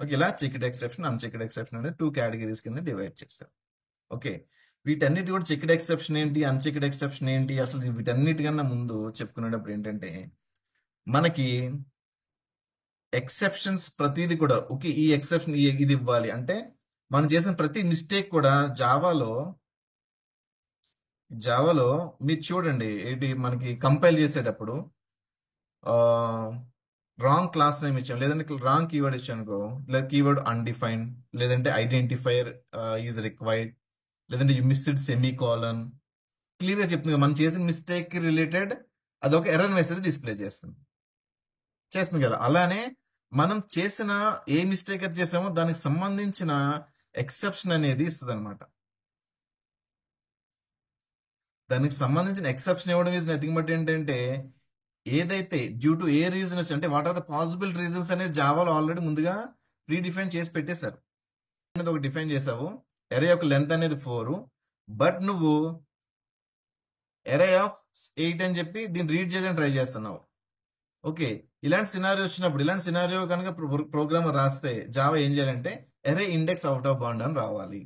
ఓకే, ఇలా చెక్డ్ ఎక్సెప్షన్ అన్చెక్డ్ ఎక్సెప్షన్ అనేది 2 కేటగిరీస్ కింద డివైడ్ చేస్తారు. ఓకే, వీటన్నిటి కూడా చెక్డ్ ఎక్సెప్షన్ ఏంటి, అన్చెక్డ్ ఎక్సెప్షన్ ఏంటి, అసలు వీటన్నిటికన్నా ముందు చెప్పుకునేటప్పుడు ఏంటంటే మనకి ఎక్సెప్షన్స్ ప్రతిదీ కూడా ఓకే, ఈ ఎక్సెప్షన్ ఇది ఇవ్వాలి అంటే మనం చేసిన ప్రతి మిస్టేక్ కూడా జావాలో మీరు చూడండి ఏంటి మనకి కంపైల్ చేసేటప్పుడు రాంగ్ క్లాస్ నేమ్ ఇచ్చాం, లేదంటే రాంగ్ కీవర్డ్ ఇచ్చాం అనుకో, లేదా కీవర్డ్ అన్డిఫైన్డ్, లేదంటే ఐడెంటిఫైర్ ఈజ్ రిక్వైర్డ్, లేదంటే you missed semi colon, clear గా చెప్తుంది కదా, మనం చేసిన మిస్టేక్ కి రిలేటెడ్ అదొక ఎర్రర్ మెసేజ్ డిస్ప్లే చేస్తుంది కదా. అలానే మనం చేసిన ఏ మిస్టేక్ అయితే చేసామో దానికి సంబంధించిన ఎక్సెప్షన్ అనేది ఇస్తుంది అనమాట. దానికి సంబంధించిన ఎక్సెప్షన్ ఇవ్వడం ఈజ్ నథింగ్ బట్ ఏంటంటే ఏదైతే డ్యూ టు ఏ రీజన్ వచ్చి అంటే what are the possible reasons అనేది జావాలో ఆల్రెడీ ముందుగా ప్రీ డిఫైన్ చేసి పెట్టేశారు. అనేది ఒక డిఫైన్ చేసావు, ఎరే యొక్క లెంత్ అనేది 4, బట్ నువ్వు ఎరే ఆఫ్ 8 అని చెప్పి దీన్ని రీడ్ చేయడానికి ట్రై చేస్తున్నావు. ఓకే, ఇలాంటి సినారియో వచ్చినప్పుడు, ఇలాంటి సినారియో కనుక ప్రోగ్రామర్ రాస్తే జావా ఏం చేయాలంటే ఎరే ఇండెక్స్ అవుట్ ఆఫ్ బౌండ్ అని రావాలి.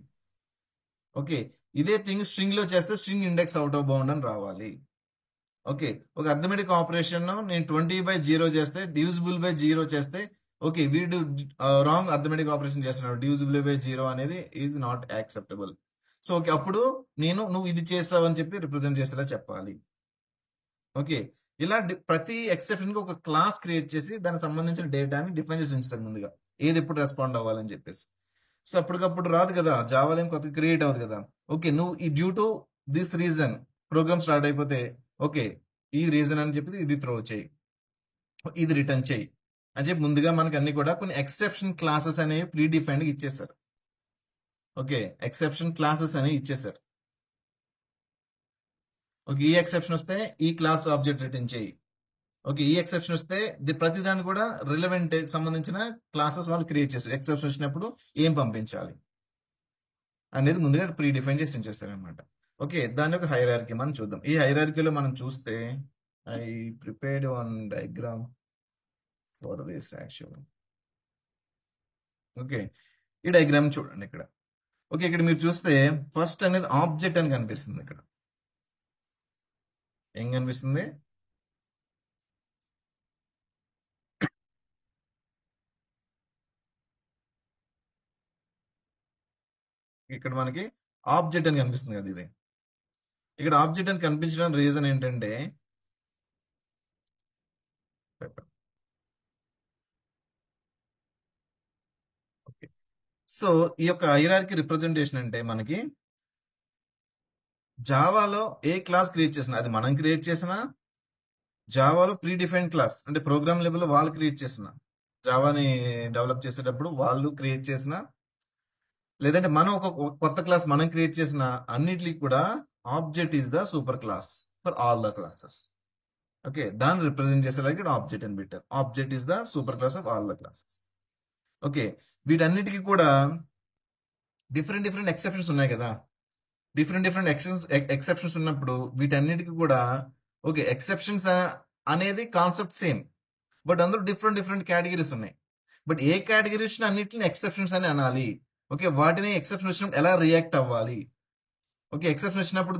ఓకే, ఇదే థింగ్ స్ట్రింగ్ లో చేస్తే string index out of bound అని రావాలి. ఓకే, ఒక అర్థమెటిక్ ఆపరేషన్ నేను 20/0 చేస్తే, డివిజిబుల్/0 చేస్తే, ఓకే వీడు రాంగ్ అర్థమెటిక్ ఆపరేషన్ చేస్తున్నాడు, డివిజిబుల్/0 అనేది is not acceptable. So okay, అప్పుడు నువ్వు ఇది చేసావు అని చెప్పి రిప్రజెంట్ చేసేలా చెప్పాలి. ఓకే, ఇలా ప్రతి ఎక్సెప్షన్ కి ఒక క్లాస్ క్రియేట్ చేసి దానికి సంబంధించిన డేటాని డిఫైన్ చేసి ఉంచుతారు ముందుగా, ఏది ఎప్పుడు రెస్పాండ్ అవ్వాలని చెప్పేసి. సో అప్పటికప్పుడు రాదు కదా, జావాలో ఏం కొత్తగా క్రియేట్ అవ్వదు కదా. ఓకే, నువ్వు ఈ due to this reason program start అయిపోతే ఓకే ఈ రీజన్ అని చెప్పి ఇది త్రో చేయి, ఇది రిటర్న్ చేయి అని చెప్పి ముందుగా మనకి అన్ని కూడా కొన్ని ఎక్సెప్షన్ క్లాసెస్ అనేవి ప్రీ డిఫైన్డ్ ఇచ్చేసారు. ఓకే, ఎక్సెప్షన్ క్లాసెస్ అనేవి ఇచ్చేసారు. ఓకే, ఈ ఎక్సెప్షన్ వస్తే ఈ క్లాస్ ఆబ్జెక్ట్ రిటర్న్ చేయి. ఓకే, ఈ ఎక్సెప్షన్ వస్తే ప్రతి దాన్ని కూడా రిలవెంట్ సంబంధించిన క్లాసెస్ వాళ్ళు క్రియేట్ చేస్తారు. ఎక్సెప్షన్ వచ్చినప్పుడు ఏం పంపించాలి అనేది ముందుగా ప్రీ డిఫైన్ చేసి ఉంచేస్తారు అనమాట. ఓకే, దాని యొక్క హైరార్కీ మనం చూద్దాం. ఈ హైరార్కీలో మనం చూస్తే I prepared one diagram for this actual. Okay, ఈ డయాగ్రామ్ చూడండి ఇక్కడ. ఓకే, ఇక్కడ మీరు చూస్తే ఫస్ట్ అనేది ఆబ్జెక్ట్ అని కనిపిస్తుంది. ఇక్కడ ఏం కనిపిస్తుంది, ఇక్కడ మనకి ఆబ్జెక్ట్ అని కనిపిస్తుంది కదా. ఇది ఇక్కడ ఆబ్జెక్ట్ అని కనిపించడానికి రీజన్ ఏంటంటే ఓకే, సో ఈ యొక్క హైరార్కీ రిప్రజెంటేషన్ అంటే మనకి జావాలో ఏ క్లాస్ క్రియేట్ చేసినా, అది మనం క్రియేట్ చేసినా, జావాలో ప్రీ డిఫైన్డ్ క్లాస్ అంటే ప్రోగ్రామ్ లెవెల్లో వాళ్ళు క్రియేట్ చేసిన, జావాని డెవలప్ చేసేటప్పుడు వాళ్ళు క్రియేట్ చేసిన, లేదంటే మనం ఒక కొత్త క్లాస్ మనం క్రియేట్ చేసిన, అన్నిటికి కూడా object is the super class for all the classes. Okay, దాన్ని రిప్రజెంట్ చేసేలాగా ఇక్కడ ఆబ్జెక్ట్ అని పెట్టారు. Object is the super class of all the classes. Okay, వీటన్నిటికీ కూడా డిఫరెంట్ డిఫరెంట్ ఎక్సెప్షన్స్ ఉన్నాయి కదా. డిఫరెంట్ డిఫరెంట్ ఎక్సెప్షన్స్ ఉన్నప్పుడు వీటన్నిటికీ కూడా ఓకే ఎక్సెప్షన్స్ అనేది కాన్సెప్ట్ సేమ్, బట్ అందులో డిఫరెంట్ డిఫరెంట్ కేటగిరీస్ ఉన్నాయి. బట్ ఏ కేటగిరీ వచ్చినా అన్నిటిని ఎక్సెప్షన్స్ అని అనాలి. ఓకే, వాటిని ఎక్సెప్షన్ వచ్చినప్పుడు ఎలా రియాక్ట్ అవ్వాలి, ఓకే ఎక్సెప్షన్ వచ్చినప్పుడు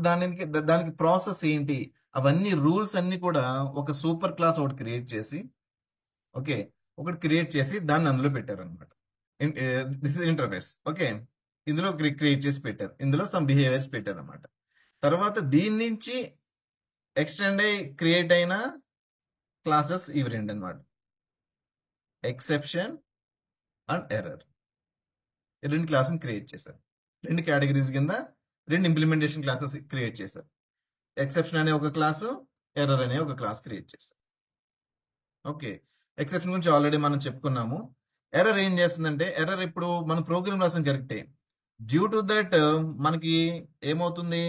దానికి ప్రాసెస్ ఏంటి, అవన్నీ రూల్స్ అన్ని కూడా ఒక సూపర్ క్లాస్ ఒకటి క్రియేట్ చేసి, ఓకే ఒకటి క్రియేట్ చేసి దాన్ని అందులో పెట్టారు అనమాట. This is interface. ఓకే, ఇందులో క్రియేట్ చేసి పెట్టారు, ఇందులో సమ్ బిహేవియర్స్ పెట్టారు అనమాట. తర్వాత దీని నుంచి ఎక్స్టెండ్ అయ్యి క్రియేట్ అయిన క్లాసెస్ ఇవి రెండు అనమాట, ఎక్సెప్షన్ అండ్ ఎర్రర్. రెండు క్లాసులు క్రియేట్ చేశారు. రెండు కేటగిరీస్ కింద రెండు ఇంప్లిమెంటేషన్ క్లాసెస్ క్రియేట్ చేశారు. ఎక్సెప్షన్ అనే ఒక క్లాసు, ఎర్రర్ అనే ఒక క్లాస్ క్రియేట్ చేశారు. ఓకే, ఎక్సెప్షన్ గురించి ఆల్రెడీ మనం చెప్పుకున్నాము. ఎర్రర్ ఏం చేస్తుందంటే, ఎర్రర్ ఇప్పుడు మన ప్రోగ్రామ్ రాసిన కరెక్టే, డ్యూ టు దట్ మనకి ఏమవుతుంది,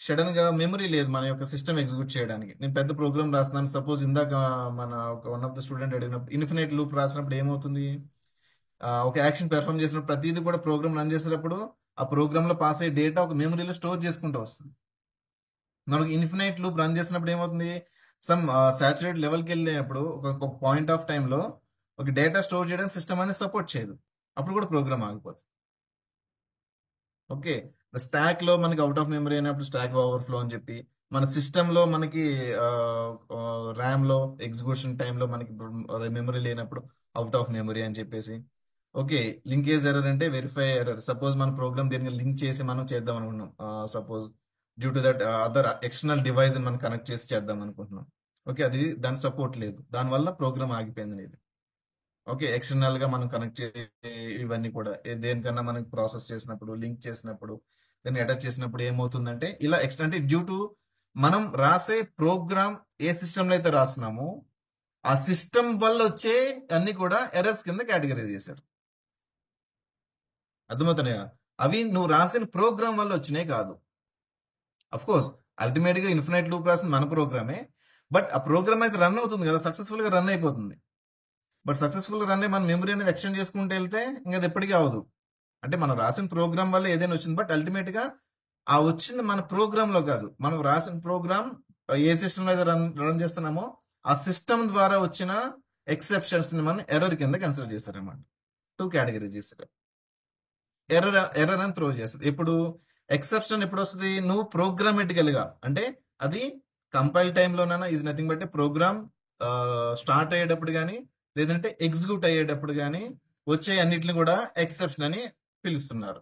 సడన్ గా మెమరీ లేదు మన యొక్క సిస్టమ్ ఎగ్జిక్యూట్ చేయడానికి. నేను పెద్ద ప్రోగ్రామ్ రాస్తున్నాను, సపోజ్ ఇందాక మన ఒక వన్ ఆఫ్ ద స్టూడెంట్ అడిగినప్పుడు ఇన్ఫినైట్ లూప్ రాసినప్పుడు ఏమవుతుంది, ఒక యాక్షన్ పెర్ఫామ్ చేసినప్పుడు ప్రతిదీ కూడా ప్రోగ్రామ్ రన్ చేసేటప్పుడు ఆ ప్రోగ్రామ్ లో పాస్ అయ్యే డేటా ఒక మెమరీలో స్టోర్ చేసుకుంటూ వస్తుంది. మనకి ఇన్ఫినైట్ లూప్ రన్ చేసినప్పుడు ఏమవుతుంది, సమ్ సాచురేట్ లెవెల్కి వెళ్ళినప్పుడు ఒక పాయింట్ ఆఫ్ టైంలో ఒక డేటా స్టోర్ చేయడానికి సిస్టమ్ అనేది సపోర్ట్ చేయదు, అప్పుడు కూడా ప్రోగ్రామ్ ఆగిపోతుంది. ఓకే, స్టాక్ లో మనకి అవుట్ ఆఫ్ మెమరీ అయినప్పుడు స్టాక్ ఓవర్ఫ్లో అని చెప్పి, మన సిస్టమ్ లో మనకి ర్యామ్ లో ఎగ్జిక్యూషన్ టైంలో మనకి మెమరీ లేనప్పుడు అవుట్ ఆఫ్ మెమరీ అని చెప్పేసి. ఓకే, లింకేజ్ ఎర్రర్ అంటే వెరిఫై ఎర్రర్. సపోజ్ మన ప్రోగ్రామ్ దీనికి లింక్ చేసి మనం చేద్దాం అనుకున్నాం, suppose due to that other external device మనం కనెక్ట్ చేసి చేద్దాం అనుకుంటున్నాం. ఓకే, అది దాని సపోర్ట్ లేదు, దానివల్ల ప్రోగ్రామ్ ఆగిపోయింది ఇది. ఓకే, ఎక్స్టర్నల్ గా మనం కనెక్ట్ చేసి ఇవన్నీ కూడా దేనికన్నా మనం ప్రాసెస్ చేసినప్పుడు, లింక్ చేసినప్పుడు, దాన్ని అటాచ్ చేసినప్పుడు ఏమవుతుందంటే ఇలా ఎక్స్ట్రా అంటే డ్యూ టు మనం రాసే ప్రోగ్రామ్ ఏ సిస్టమ్ లో అయితే రాస్తున్నామో ఆ సిస్టమ్ వల్ల వచ్చే అన్ని కూడా ఎర్రర్స్ కింద కేటగరైజ్ చేశారు. అర్థమవుతున్నాయా? అవి నువ్వు రాసిన ప్రోగ్రామ్ వల్ల వచ్చినాయి కాదు. అఫ్ కోర్స్ అల్టిమేట్ గా ఇన్ఫినైట్ లూప్ రాసిన మన ప్రోగ్రామే, బట్ ఆ ప్రోగ్రామ్ అయితే రన్ అవుతుంది కదా, సక్సెస్ఫుల్ గా రన్ అయిపోతుంది. బట్ సక్సెస్ఫుల్ గా రన్ అయ్యి మన మెమరీ అనేది ఎక్స్టెండ్ చేసుకుంటూ వెళ్తే ఇంకా అది ఎప్పటికీ అవదు. అంటే మనం రాసిన ప్రోగ్రామ్ వల్ల ఏదైనా వచ్చింది, బట్ అల్టిమేట్ గా ఆ వచ్చింది మన ప్రోగ్రామ్ లో కాదు, మనం రాసిన ప్రోగ్రామ్ ఏ సిస్టమ్ లో అయితే రన్ చేస్తున్నామో ఆ సిస్టమ్ ద్వారా వచ్చిన ఎక్సెప్షన్స్ ని మనం ఎర్రర్ కింద కన్సిడర్ చేస్తారన్నమాట. టూ కేటగిరీస్ చేస్తారు. ఎర్రర్ ఎర్రర్ అని త్రో చేస్తుంది. ఇప్పుడు ఎక్సెప్షన్ ఎప్పుడు వస్తుంది, నువ్వు ప్రోగ్రామేటికల్ గా అంటే అది కంపైల్ టైంలోనైనా is nothing but program start అయ్యేటప్పుడు కానీ లేదంటే ఎగ్జిక్యూట్ అయ్యేటప్పుడు కానీ వచ్చే అన్నిటిని కూడా ఎక్సెప్షన్ అని పిలుస్తున్నారు.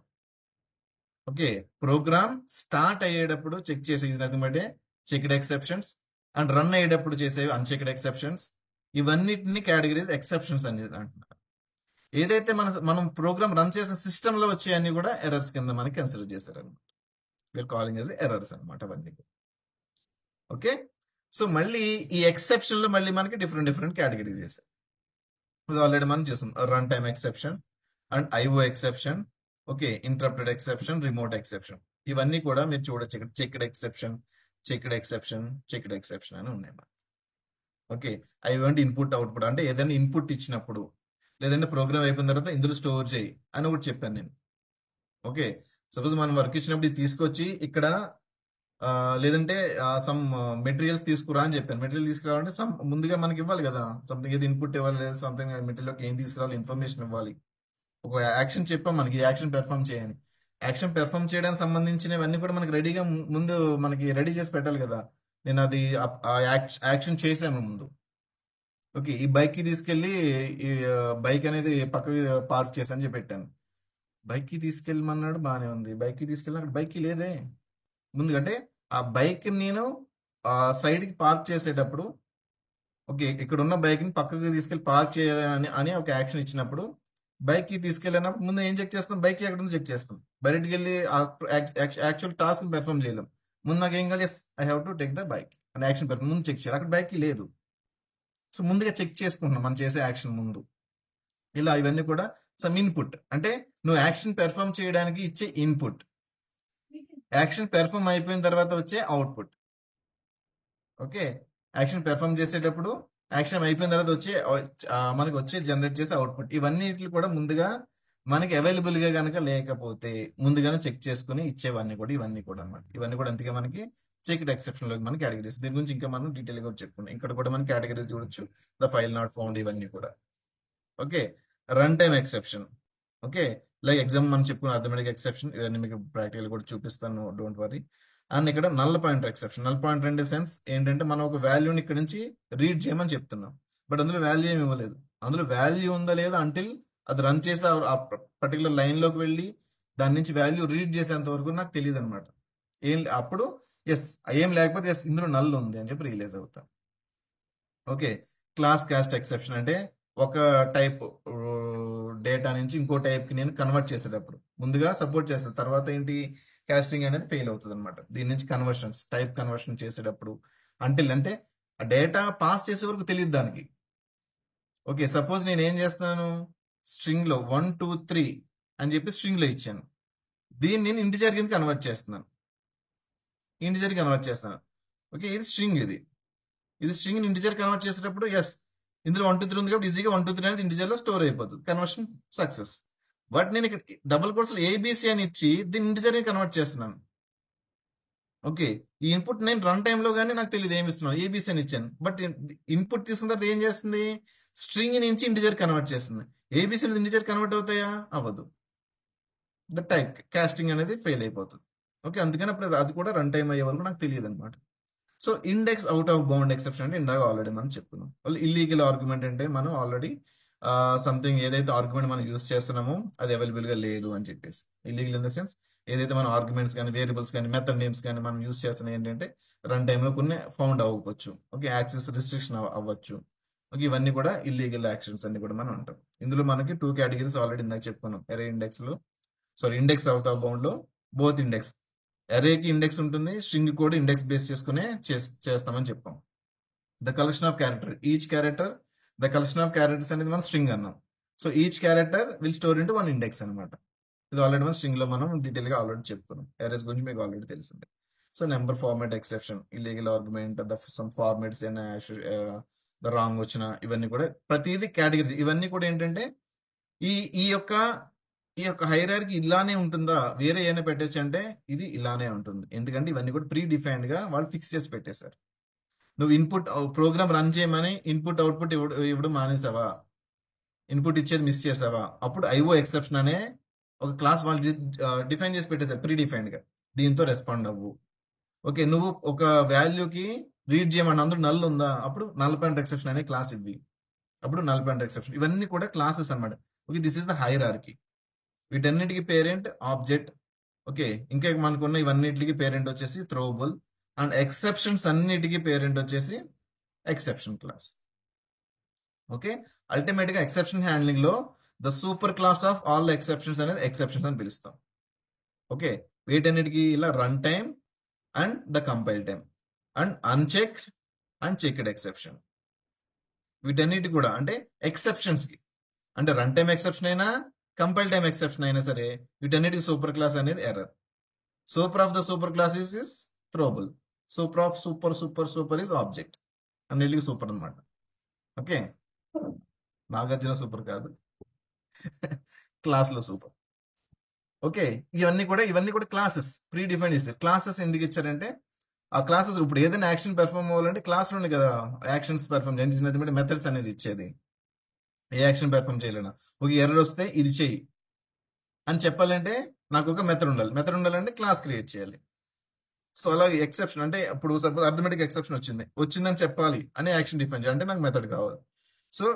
ఓకే, ప్రోగ్రామ్ స్టార్ట్ అయ్యేటప్పుడు చెక్ చేసే is nothing but checked exceptions, and run అయ్యేటప్పుడు చేసేవి అన్చెక్డ్ ఎక్సెప్షన్స్. ఇవన్నిటిని కేటగిరీస్ ఎక్సెప్షన్స్ అనేది అంటున్నారు. ఏదైతే మనం ప్రోగ్రామ్ రన్ చేసిన సిస్టమ్ లో వచ్చే అన్ని కూడా ఎర్రర్స్ కింద మనకి కన్సిడర్ చేశారనమాట. వీఆర్ కాలింగ్ ఎస్ ఎర్రర్స్ అనమాట అవన్నీ. ఓకే, సో మళ్ళీ ఈ ఎక్సెప్షన్ లో మళ్ళీ మనకి డిఫరెంట్ డిఫరెంట్ కేటగిరీస్ చేశారు. ఇది ఆల్రెడీ మనం చూసాం, run time exception and IO exception, okay, interrupted exception, remote exception. ఇవన్నీ కూడా మీరు చూడొచ్చు ఇక్కడ, checked exception, checked exception, checked exception అని ఉన్నాయి. ఓకే, అవి అంటే ఇన్పుట్ అవుట్పుట్, అంటే ఏదైనా ఇన్పుట్ ఇచ్చినప్పుడు లేదంటే ప్రోగ్రామ్ అయిపోయిన తర్వాత ఇందులో స్టోర్ చేయి అని ఒకటి చెప్పాను నేను. ఓకే, సపోజ్ మనం వర్క్ ఇచ్చినప్పుడు ఇది తీసుకొచ్చి ఇక్కడ లేదంటే సమ్ మెటీరియల్స్ తీసుకురా అని చెప్పాను. మెటీరియల్ తీసుకురావాలంటే సమ్ ముందుగా మనకి ఇవ్వాలి కదా, సంథింగ్ ఏది ఇన్పుట్ ఇవ్వాలి, లేదా సంథింగ్ మెటీరియల్కి ఏం తీసుకురావాలి ఇన్ఫర్మేషన్ ఇవ్వాలి. ఒక యాక్షన్ చెప్పాం మనకి యాక్షన్ పెర్ఫామ్ చేయని, యాక్షన్ పెర్ఫామ్ చేయడానికి సంబంధించినవన్నీ కూడా మనకి రెడీగా ముందు మనకి రెడీ చేసి పెట్టాలి కదా. నేను అది యాక్షన్ చేశాను ముందు. ఓకే, ఈ బైక్ కి తీసుకెళ్లి ఈ బైక్ అనేది పక్కకి పార్క్ చేశాను చెప్పి పెట్టాను. బైక్ కి తీసుకెళ్ళమన్నాడు, బానే ఉంది. బైక్ కి తీసుకెళ్ళి అక్కడ బైక్ కి లేదే ముందు. అంటే ఆ బైక్ నేను సైడ్ కి పార్క్ చేసేటప్పుడు, ఓకే, ఇక్కడ ఉన్న బైక్ ని పక్కకి తీసుకెళ్లి పార్క్ చేయాలని అని ఒక యాక్షన్ ఇచ్చినప్పుడు బైక్ కి తీసుకెళ్ళినప్పుడు ముందు ఏం చెక్ చేస్తాం, బైక్ ఎక్కడ ఉందో చెక్ చేస్తాం. బయటికి వెళ్ళి యాక్చువల్ టాస్క్ పెర్ఫామ్ చేయలేం. ముందు నాకు ఏం కావాలి, I have to take the bike అని యాక్షన్ పెర్ఫామ్ ముందు చెక్ చేయాలి. అక్కడ బైక్ కి లేదు, సో ముందుగా చెక్ చేసుకుంటున్నాం మనం చేసే యాక్షన్ ముందు. ఇలా ఇవన్నీ కూడా సమ్ ఇన్పుట్, అంటే నువ్వు యాక్షన్ పెర్ఫామ్ చేయడానికి ఇచ్చే ఇన్పుట్, యాక్షన్ పెర్ఫామ్ అయిపోయిన తర్వాత వచ్చే అవుట్పుట్. ఓకే, యాక్షన్ పెర్ఫామ్ చేసేటప్పుడు యాక్షన్ అయిపోయిన తర్వాత వచ్చే మనకి వచ్చే జనరేట్ చేసే అవుట్పుట్, ఇవన్నీ కూడా ముందుగా మనకి అవైలబుల్ గా కనుక లేకపోతే ముందుగానే చెక్ చేసుకుని ఇచ్చేవన్నీ కూడా ఇవన్నీ కూడా అన్నమాట. ఇవన్నీ కూడా అంతగా మనకి చెక్డ్ ఎక్సెప్షన్ లోకి మనకి కేటగిరీస్. దీని గురించి ఇంకా మనం డీటెయిల్ గా చెప్పుకున్నాం. ఇక్కడ కూడా మనం కేటగిరీస్ చూడొచ్చు, ద ఫైల్ నాట్ ఫౌండ్, ఇవన్నీ కూడా. Okay, run time exception. Okay, like exam మనం చెప్పుకున్న అథమెటిక్ ఎక్సెప్షన్, ఇవన్నీ మీకు ప్రాక్టికల్ కూడా చూపిస్తాను, డోంట్ వరీ. అండ్ ఇక్కడ null pointer exception. Null pointer అంటే సెన్స్ ఏంటంటే మనం ఒక వాల్యూని ఇక్కడ నుంచి రీడ్ చేయమని చెప్తున్నాం, బట్ అందులో వాల్యూ ఏమి ఇవ్వలేదు. అందులో వాల్యూ ఉందా లేదా అంటిల్ అది రన్ చేసి ఆ పర్టికులర్ లైన్ లోకి వెళ్ళి దాని నుంచి వాల్యూ రీడ్ చేసేంత వరకు నాకు తెలియదు అనమాట. ఏం అప్పుడు ఎస్, ఏం లేకపోతే ఎస్ ఇందులో నల్ ఉంది అని చెప్పి రియలైజ్ అవుతాం. ఓకే, క్లాస్ కాస్ట్ ఎక్సెప్షన్ అంటే ఒక టైప్ డేటా నుంచి ఇంకో టైప్కి నేను కన్వర్ట్ చేసేటప్పుడు ముందుగా సపోర్ట్ చేస్తాను, తర్వాత ఏంటి కాస్టింగ్ అనేది ఫెయిల్ అవుతుంది అనమాట. దీని నుంచి కన్వర్షన్స్ టైప్ కన్వర్షన్ చేసేటప్పుడు అంటే ఆ డేటా పాస్ చేసే వరకు తెలియదు దానికి. ఓకే, సపోజ్ నేను ఏం చేస్తున్నాను, స్ట్రింగ్ లో 1 2 3 అని చెప్పి స్ట్రింగ్ లో ఇచ్చాను, దీన్ని నేను ఇంటిజర్ కింద కన్వర్ట్ చేస్తున్నాను, ఇంటిజర్ కన్వర్ట్ చేస్తాను. ఓకే, ఇది స్ట్రింగ్, ఇది స్ట్రింగ్ ఇంటిజర్ కన్వర్ట్ చేసేటప్పుడు ఎస్ ఇందులో 1 2 3 ఉంది కాబట్టి ఈజీగా 1 2 3 అనేది ఇంటిజర్ లో స్టోర్ అయిపోతుంది, కన్వర్షన్ సక్సెస్. బట్ నేను ఇక్కడ డబుల్ కోర్స్ లో ఏబిసి అని ఇచ్చి దీన్ని ఇంటిజర్ కన్వర్ట్ చేస్తున్నాను. ఓకే, ఈ ఇన్పుట్ నేను రన్ టైమ్ లో కానీ నాకు తెలియదు ఏమి ఇస్తున్నాను, ఏబిసి అని ఇచ్చాను. బట్ ఇన్పుట్ తీసుకున్న తర్వాత ఏం చేస్తుంది, స్ట్రింగ్ నుంచి ఇంటిజర్ కన్వర్ట్ చేస్తుంది. ఏబిసి అనేది ఇంటిజర్ కన్వర్ట్ అవుతాయా, అవ్వదు. ద టైప్ కాస్టింగ్ అనేది ఫెయిల్ అయిపోతుంది. ఓకే, అందుకని అప్పుడు అది కూడా రన్ టైం అయ్యే వరకు నాకు తెలియదు అనమాట. So index out of bound exception అంటే ఇందాక ఆల్రెడీ మనం చెప్పుకున్నాం. వాళ్ళు ఇల్లీగల్ ఆర్గ్యుమెంట్ అంటే మనం ఆల్రెడీ సంథింగ్ ఏదైతే ఆర్గ్యుమెంట్ మనం యూస్ చేస్తున్నామో అది అవైలబుల్ గా లేదు అని చెప్పేసి. ఇల్లీగల్ ఇన్ ద సెన్స్ ఏదైతే మనం ఆర్గ్యుమెంట్స్ కానీ వేరియబుల్స్ కానీ మెథడ్ నేమ్స్ కానీ మనం యూస్ చేస్తున్న ఏంటంటే రన్ టైంలో కొన్ని ఫౌండ్ అవ్వవచ్చు. ఓకే, యాక్సెస్ రిస్ట్రిక్షన్ అవ్వచ్చు. ఓకే, ఇవన్నీ కూడా ఇల్లీగల్ యాక్షన్స్ అన్ని కూడా మనం ఉంటాం. ఇందులో మనకి 2 కేటగిరీస్ ఆల్రెడీ ఇందాక చెప్పుకున్నాం. ఎరే ఇండెక్స్ లో, sorry index out of bound లో బోత్ ఇండెక్స్, అరేకి ఇండెక్స్ ఉంటుంది, స్ట్రింగ్ కూడా ఇండెక్స్ బేస్ చేసుకునే చేస్తామని చెప్పాం. The collection of character, each character, the collection of characters అనేది మనం స్ట్రింగ్ అన్నాం. So each character will store into 1 index అనమాట. ఇది ఆల్రెడీ మన స్ట్రింగ్ లో మనం డీటెయిల్ గా ఆల్రెడీ చెప్పుకున్నాం. అరేస్ గురించి మీకు ఆల్రెడీ తెలిసిందే. So number format exception, illegal argument, the sum formats the wrong వచ్చిన, ఇవన్నీ కూడా ప్రతిదీ కేటగిరీస్. ఇవన్నీ కూడా ఏంటంటే ఈ ఈ యొక్క ఈ యొక్క హైరార్కీ ఇలానే ఉంటుందా, వేరే ఏమైనా పెట్టచ్చు అంటే ఇది ఇలానే ఉంటుంది. ఎందుకంటే ఇవన్నీ కూడా ప్రీ డిఫైన్డ్ గా వాళ్ళు ఫిక్స్ చేసి పెట్టేశారు. నువ్వు ఇన్పుట్ ప్రోగ్రామ్ రన్ చేయమని ఇన్పుట్ అవుట్పుట్ ఇవ్వడం మానేసావా, ఇన్పుట్ ఇచ్చేది మిస్ చేసావా, అప్పుడు ఐఓ ఎక్సెప్షన్ అనే ఒక క్లాస్ వాళ్ళు డిఫైన్ చేసి పెట్టేశారు ప్రీ డిఫైన్డ్ గా. దీంతో రెస్పాండ్ అవ్వు. ఓకే, నువ్వు ఒక వాల్యూకి రీడ్ చేయమని అందులో నల్ ఉందా, అప్పుడు నల్ పాయింట్ ఎక్సెప్షన్ అనే క్లాస్ ఇవ్వి, అప్పుడు నల్ పాయింట్ ఎక్సెప్షన్. ఇవన్నీ కూడా క్లాసెస్ అన్నమాట. Okay, this is the hierarchy. వీటన్నిటికి పేరెంట్ ఆబ్జెక్ట్. ఓకే, ఇంకా మనకున్న ఇవన్నిటికి పేరెంట్ వచ్చేసి థ్రోబుల్, అండ్ ఎక్సెప్షన్స్ అన్నిటికీ పేరెంట్ వచ్చేసి ఎక్సెప్షన్ క్లాస్. ఓకే, అల్టిమేట్ గా ఎక్సెప్షన్ హ్యాండ్లింగ్ లో the super class of all the exceptions అనేది ఎక్సెప్షన్స్ అని పిలుస్తాం. ఓకే, వీటన్నిటికి ఇలా run time and the compile time and unchecked and checked exception. వీటన్నిటి కూడా అంటే ఎక్సెప్షన్స్ కి, అంటే రన్ టైమ్ ఎక్సెప్షన్ అయినా కంపైల్ టైమ్ ఎక్సెప్షన్ అయినా సరే వీటన్నిటికి సూపర్ క్లాస్ అనేది error. Super of the super class is throwable. Super of super super super is object. అన్నిటికి సూపర్ అనమాట. ఓకే, నాగార్జున సూపర్ కాదు, క్లాస్ లో సూపర్. ఓకే, ఇవన్నీ కూడా క్లాసెస్ ప్రీ డిఫైన్ చేస్తారు. క్లాసెస్ ఎందుకు ఇచ్చారంటే ఆ క్లాసెస్ ఇప్పుడు ఏదైనా యాక్షన్ పెర్ఫామ్ అవ్వాలంటే క్లాస్ లోనే కదా యాక్షన్స్ పెర్ఫామ్ చేయాలి. మెథడ్స్ అనేది ఇచ్చేది ఏ యాక్షన్ పెర్ఫామ్ చేయాలన్నా. ఒక ఎర్రర్ వస్తే ఇది చెయ్యి అని చెప్పాలంటే నాకు ఒక మెథడ్ ఉండాలి. మెథడ్ ఉండాలంటే క్లాస్ క్రియేట్ చేయాలి. సో అలాగే ఎక్సెప్షన్ అంటే ఇప్పుడు సపోజ్ అర్థమెటిక్ ఎక్సెప్షన్ వచ్చిందని చెప్పాలి అనే యాక్షన్ డిఫైన్ చేయాలి అంటే నాకు మెథడ్ కావాలి. సో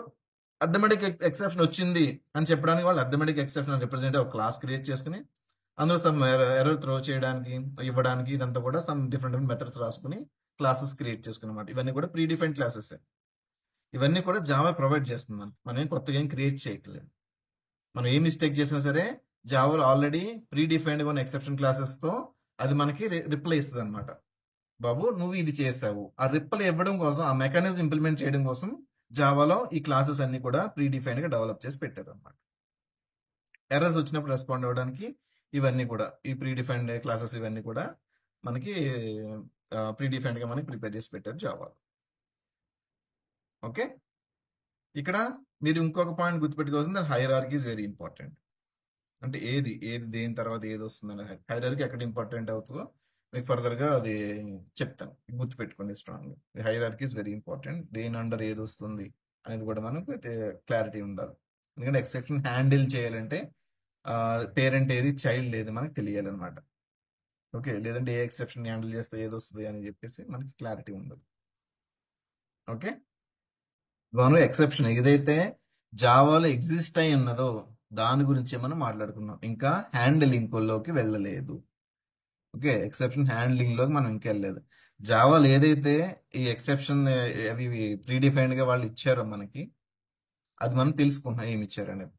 అర్థమెటిక్ ఎక్సెప్షన్ వచ్చింది అని చెప్పడానికి వాళ్ళు అర్థమెటిక్ ఎక్సెప్షన్ రిప్రజెంట్ ఒక క్లాస్ క్రియేట్ చేసుకుని అందులో సమ్ ఎర్రర్ త్రో చేయడానికి ఇవ్వడానికి ఇదంతా కూడా సమ్ డిఫరెంట్ మెథడ్స్ రాసుకుని క్లాసెస్ క్రియేట్ చేసుకున్నమాట. ఇవన్నీ కూడా ప్రీ డిఫైన్ క్లాసెస్. ఇవన్నీ కూడా జావా ప్రొవైడ్ చేస్తుంది. మనం ఏం కొత్తగా ఏం క్రియేట్ చేయట్లేదు. మనం ఏ మిస్టేక్ చేసినా సరే జావాలో ఆల్రెడీ ప్రీ డిఫైన్డ్ ఉన్న ఎక్సెప్షన్ క్లాసెస్ తో అది మనకి రిప్లై ఇస్తుంది అనమాట. బాబు నువ్వు ఇది చేసావు, ఆ రిప్లై ఇవ్వడం కోసం, ఆ మెకానిజం ఇంప్లిమెంట్ చేయడం కోసం జావాలో ఈ క్లాసెస్ అన్ని కూడా ప్రీ డిఫైన్డ్ గా డెవలప్ చేసి పెట్టారు అనమాట. ఎర్రర్స్ వచ్చినప్పుడు రెస్పాండ్ అవ్వడానికి ఇవన్నీ కూడా ఈ ప్రీ డిఫైన్డ్ క్లాసెస్ ఇవన్నీ కూడా మనకి ప్రీ డిఫైన్డ్ గా మనకి ప్రిపేర్ చేసి పెట్టారు జావాలో. ఓకే, ఇక్కడ మీరు ఇంకొక పాయింట్ గుర్తుపెట్టుకోవాల్సింది హైరార్కీ ఇస్ వెరీ ఇంపార్టెంట్. అంటే ఏది దేని తర్వాత ఏది వస్తుంది హైరార్కీ ఎక్కడ ఇంపార్టెంట్ అవుతుందో మీకు ఫర్దర్ గా అది చెప్తాను, గుర్తుపెట్టుకోండి strong. Hierarchy is very important. దేని అండర్ ఏది వస్తుంది అనేది కూడా మనకు క్లారిటీ ఉండాలి. ఎందుకంటే ఎక్సెప్షన్ హ్యాండిల్ చేయాలంటే పేరెంట్ ఏది చైల్డ్ ఏది మనకు తెలియాలన్నమాట. ఓకే, లేదంటే ఏ ఎక్సెప్షన్ హ్యాండిల్ చేస్తే ఏది వస్తుంది అని చెప్పేసి మనకి క్లారిటీ ఉండదు. ఓకే, మనం ఎక్సెప్షన్ ఏదైతే జావాలో ఎగ్జిస్ట్ అయి ఉన్నదో దాని గురించి మనం మాట్లాడుకున్నాం, ఇంకా హ్యాండిలింగ్ లోకి వెళ్ళలేదు. ఓకే, ఎక్సెప్షన్ హ్యాండ్లింగ్ లోకి మనం ఇంకా వెళ్ళలేదు. జావాలో ఏదైతే ఈ ఎక్సెప్షన్ అవి ప్రీ డిఫైన్డ్ గా వాళ్ళు ఇచ్చారో మనకి అది మనం తెలుసుకుంటున్నాం ఏమి ఇచ్చారు అనేది.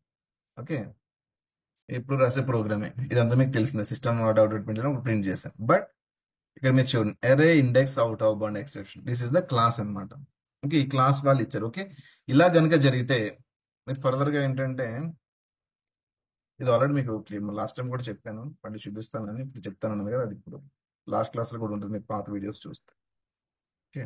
ఓకే, ఎప్పుడు రాసే ప్రోగ్రామే ఇదంతా మీకు తెలిసిందే. సిస్టమ్ అవుట్పుట్ ఒక ప్రింట్ చేశాను. బట్ ఇక్కడ మీరు చూడండి, అరే index out of bound exception, this is the class అన్నమాట. ఓకే, ఈ క్లాస్ వాళ్ళు ఇచ్చారు. ఓకే, ఇలా గనుక జరిగితే మీరు ఫర్దర్ గా ఏంటంటే, ఇది ఆల్రెడీ మీకు లాస్ట్ టైం కూడా చెప్పాను, మళ్ళీ చూపిస్తానని ఇప్పుడు చెప్తాను కదా, అది ఇప్పుడు లాస్ట్ క్లాస్ లో కూడా ఉంటుంది మీరు పాత వీడియోస్ చూస్తే. ఓకే,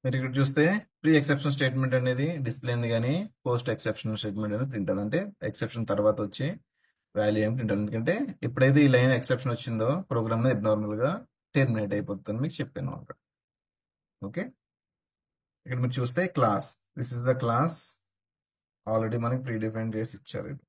మీరు ఇక్కడ చూస్తే ప్రీ ఎక్సెప్షన్ స్టేట్మెంట్ అనేది డిస్ప్లే ఉంది, కానీ పోస్ట్ ఎక్సెప్షన్ స్టేట్మెంట్ అనేది ప్రింట్ అది, అంటే ఎక్సెప్షన్ తర్వాత వచ్చే వాల్యూ ఏం ప్రింట్. ఎందుకంటే ఎప్పుడైతే ఈ లైన్ ఎక్సెప్షన్ వచ్చిందో ప్రోగ్రామ్ అనేది అబ్నార్మల్ గా టెర్మినేట్ అయిపోతుందని మీకు చెప్పాను అక్కడ. ఓకే, ఇక్కడ మీరు చూస్తే class, this is the class, already మనకి ప్రీ డిఫైన్ చేసి ఇచ్చారు ఇది.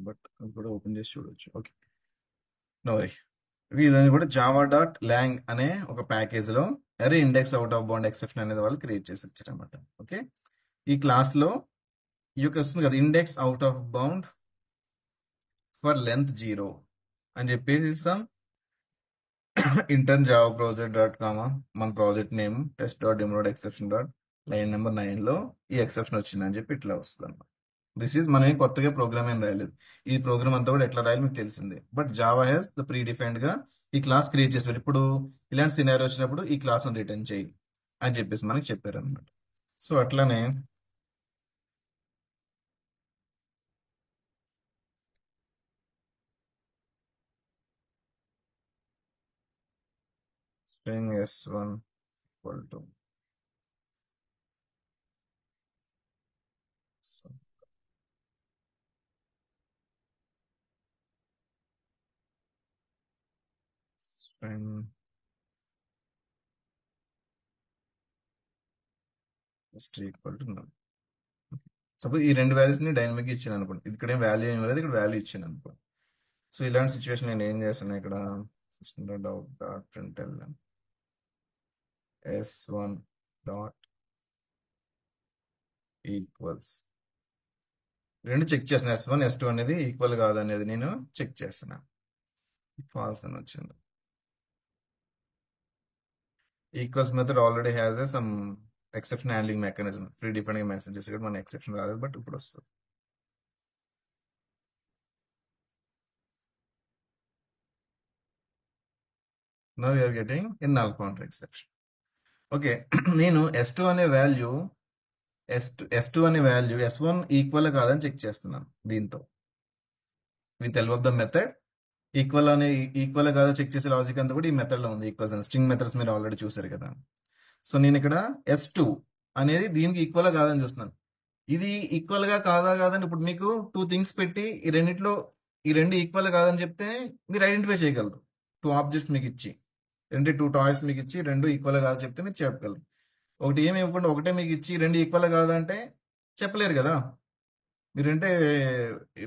బట్ కూడా ఓపెన్ చేసి చూడొచ్చు. Okay, no worry. ఇదని కూడా జావా డాట్ లాంగ్ అనే ఒక ప్యాకేజ్ లో అరే index out of bound exception అనేది వాళ్ళు క్రియేట్ చేసి ఇచ్చారన్నమాట. ఓకే, ఈ క్లాస్ లో ఈ యొక్క వస్తుంది కదా, index out of bound for length 0 అని చెప్పేసి ఇస్తాం. Intern Java project dot comma మన project name test dot demo dot exception dot line number 9 లో ఈ ఎక్సెప్షన్ వచ్చింది అని చెప్పి ఇట్లా వస్తుంది అనమాట. దిస్ ఈజ్ మనం ఏం కొత్తగా ప్రోగ్రామ్ ఏం రాయలేదు. ఈ ప్రోగ్రామ్ అంతా కూడా ఎట్లా రాయాలి మీకు తెలిసిందే. But Java has the predefined గా ఈ క్లాస్ క్రియేట్ చేసి ఇప్పుడు ఇలాంటి సినారీ వచ్చినప్పుడు ఈ క్లాస్ రిటర్న్ చేయి అని చెప్పేసి మనకి చెప్పారు అనమాట. సో అట్లానే string s1 equal to string equal to null. Suppose ఈ రెండు వాల్యూస్ ని డైనమిక్ ఇచ్చాను అనుకోండి, ఇది ఇక్కడ వాల్యూ ఏం లేదు, ఇక్కడ వాల్యూ ఇచ్చాను అనుకో. సో ఇలాంటి సిచ్యువేషన్ నేను ఏం చేస్తాను ఇక్కడ, system dot out dot println s1 dot equals, రెండు చెక్ చేస్తాను, s1 s2 అనేది ఈక్వల్ కాదనేది నేను చెక్ చేస్తున్నా. ఫాల్స్ అని వచ్చింది. Equals method already has a some exception handling mechanism, free different గా మెసేజ్ చేసి మన ఎక్సెప్షన్ రాలేదు, బట్ ఇప్పుడు వస్తుంది. Now you're getting in null counter exception. Okay, నేను s2 అనే వాల్యూ s2 అనే వాల్యూ s1 ఈక్వల్ కాదని చెక్ చేస్తున్నాను దీంతో, with help of the method. Equal అనే ఈక్వల్ కాదో చెక్ చేసే లాజిక్ అంతా కూడా ఈ మెథడ్ లో ఉంది. ఈక్వల్స్ అని స్ట్రింగ్ మెథడ్స్ మీరు ఆల్రెడీ చూసారు కదా. సో నేను ఇక్కడ s2 అనేది దీనికి ఈక్వల్ కాదని చూస్తున్నాను. ఇది ఈక్వల్ గా కాదని ఇప్పుడు మీకు టూ థింగ్స్ పెట్టి ఈ రెండిట్లో ఈ రెండు ఈక్వల్ కాదని చెప్తే మీరు ఐడెంటిఫై చేయగలరు. టూ ఆబ్జెక్ట్స్ మీకు ఇచ్చి, రెండు టూ టాయ్స్ మీకు ఇచ్చి రెండు ఈక్వల్ కాదు చెప్తే మీరు చెప్పగలరు. ఒకటి ఏమి ఇవ్వకుండా ఒకటే మీకు ఇచ్చి రెండు ఈక్వల్ కాదంటే చెప్పలేరు కదా. మీరంటే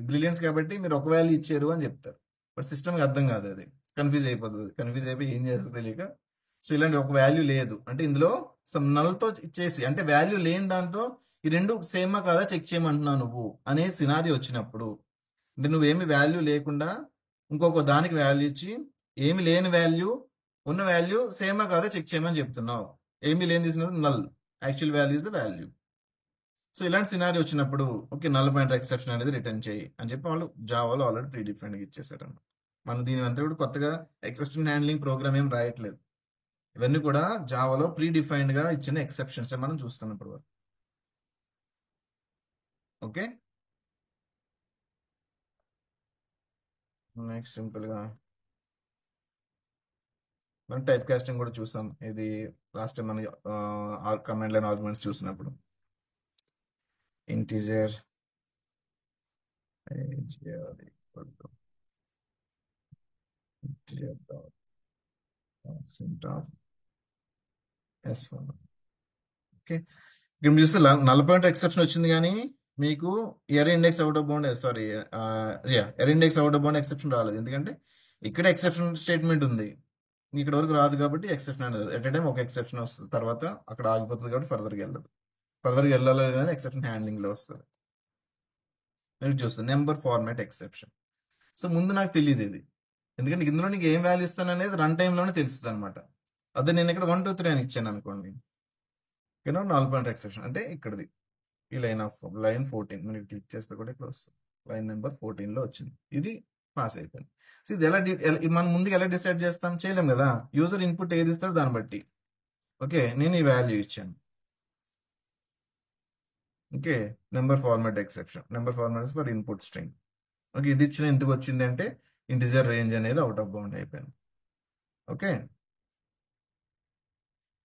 బ్రిలియన్స్ కాబట్టి మీరు ఒక వాల్యూ ఇచ్చారు అని చెప్తారు. బట్ సిస్టమ్కి అర్థం కాదు, అది కన్ఫ్యూజ్ అయిపోతుంది. కన్ఫ్యూజ్ అయిపోయి ఏం చేస్తుంది తెలియక, సో ఇలాంటి ఒక వాల్యూ లేదు అంటే ఇందులో సమ్ నల్తో ఇచ్చేసి, అంటే వాల్యూ లేని దాంతో ఈ రెండు సేమా కాదా చెక్ చేయమంటున్నావు నువ్వు అనే సినారీ వచ్చినప్పుడు, అంటే నువ్వేమి వాల్యూ లేకుండా ఇంకొక దానికి వాల్యూ ఇచ్చి ఏమి లేని వాల్యూ ఉన్న వాల్యూ సేమా కాదా చెక్ చేయమని చెప్తున్నావు. ఏమి లేని తీసినప్పుడు null, actual value is the value. So ఇలాంటి సినారీ వచ్చినప్పుడు ఓకే నల్ పాయింటర్ ఎక్సెప్షన్ అనేది రిటర్న్ చేయి అని చెప్పి వాళ్ళు జావాలో ఆల్రెడీ ప్రీ డిఫైన్డ్ గా ఇచ్చేసారు అన్నమాట. మనం దీని అంతా కూడా కొత్తగా ఎక్సెప్షన్ హ్యాండ్లింగ్ ప్రోగ్రామ్ ఏం రాయట్లేదు. ఇవన్నీ కూడా జావాలో ప్రీ డిఫైన్డ్ గా ఇచ్చిన ఎక్సెప్షన్స్ మనం చూస్తున్నాం ఇప్పుడు వరకు. ఓకే, నెక్స్ట్ సింపుల్ గా మనం టైప్ కాస్టింగ్ కూడా చూసాం. ఇది లాస్ట్ టైం మనం కమాండ్ లైన్ ఆర్గ్యుమెంట్స్ చూసినప్పుడు. integer equal to integer dot constant of s1. Okay, ఇక్కడ మీరు చూస్తే నల్ పాయింట్ ఎక్సెప్షన్ వచ్చింది కానీ మీకు er index out of bound, sorry, er index out of bound exception రాలేదు. ఎందుకంటే ఇక్కడ ఎక్సెప్షన్ స్టేట్మెంట్ ఉంది, ఇక్కడ వరకు రాదు కాబట్టి ఎక్సెప్షన్ అనేది ఎట్ టైం ఒక ఎక్సెప్షన్ వస్తుంది, తర్వాత అక్కడ ఆగిపోతుంది కాబట్టి ఫర్దర్గా వెళ్ళదు. ఫర్దర్గా వెళ్ళాలి అనేది ఎక్సెప్షన్ హ్యాండ్లింగ్ లో వస్తుంది. మీరు చూస్తుంది నెంబర్ ఫార్మాట్ ఎక్సెప్షన్. సో ముందు నాకు తెలియదు ఇది, ఎందుకంటే ఇందులో నీకు ఏం వాల్యూ ఇస్తాను అనేది రన్ టైంలోనే తెలుస్తుంది అనమాట. అదే నేను ఇక్కడ 1 2 3 అని ఇచ్చాను అనుకోండి, నల్ పాయింట్ ఎక్సెప్షన్ అంటే ఇక్కడది ఈ లైన్ 14 మనకి క్లిక్ చేస్తే కూడా ఇక్కడ వస్తుంది, లైన్ నెంబర్ 14 లో వచ్చింది, ఇది పాస్ అయిపోయింది. సో ఇది ఇది మనం ముందుకు ఎలా డిసైడ్ చేస్తాం, చేయలేం కదా. యూజర్ ఇన్పుట్ ఏది ఇస్తారో దాన్ని బట్టి. ఓకే, నేను ఈ వాల్యూ ఇచ్చాను. Okay, number format exception, number format for input string. Okay, ఇది ఇచ్చిన ఎందుకు వచ్చింది అంటే ఇంటిజర్ రేంజ్ అనేది అవుట్ ఆఫ్ బౌండ్ అయిపోయింది. ఓకే,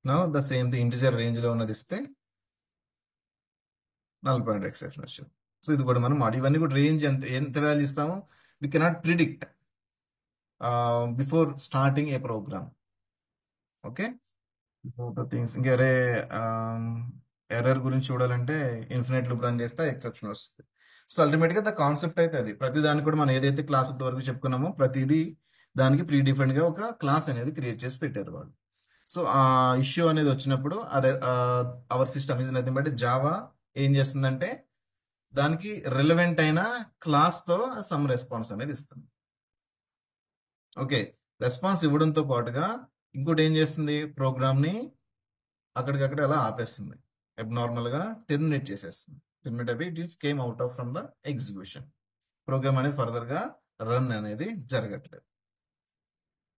నా the same the integer range లో ఉన్నది ఇస్తే నల్ పాయింట్ ఎక్సెప్షన్ వచ్చింది. సో ఇది కూడా మనం ఇవన్నీ కూడా రేంజ్ ఎంత ఎంత వాల్యూ ఇస్తామో we cannot predict before starting a program. Okay, things ఇంకా ఎర్రర్ గురించి చూడాలంటే ఇన్ఫినిట్ లూప్ రన్ చేస్తే ఎక్సెప్షన్ వస్తుంది. సో అల్టిమేట్ గా ద కాన్సెప్ట్ అయితే అది, ప్రతి దానికి కూడా మనం ఏదైతే క్లాస్ వరకు చెప్పుకున్నామో ప్రతిదీ దానికి ప్రీ డిఫైన్డ్ గా ఒక క్లాస్ అనేది క్రియేట్ చేసి పెట్టారు వాళ్ళు. సో ఆ ఇష్యూ అనేది వచ్చినప్పుడు hour system is nothing but Java ఏం చేస్తుందంటే దానికి రిలవెంట్ అయిన క్లాస్ తో సమ్ రెస్పాన్స్ అనేది ఇస్తుంది. ఓకే, రెస్పాన్స్ ఇవ్వడంతో పాటుగా ఇంకోటి ఏం చేస్తుంది, ప్రోగ్రామ్ ని అక్కడికక్కడ అలా ఆపేస్తుంది, అబ్నార్మల్ గా టెర్మినేట్ చేసేస్తుంది. టెర్మినేట్ అయిపోయి it is came out of from the execution. Program అనేది ఫర్దర్ గా రన్ అనేది జరగట్లేదు.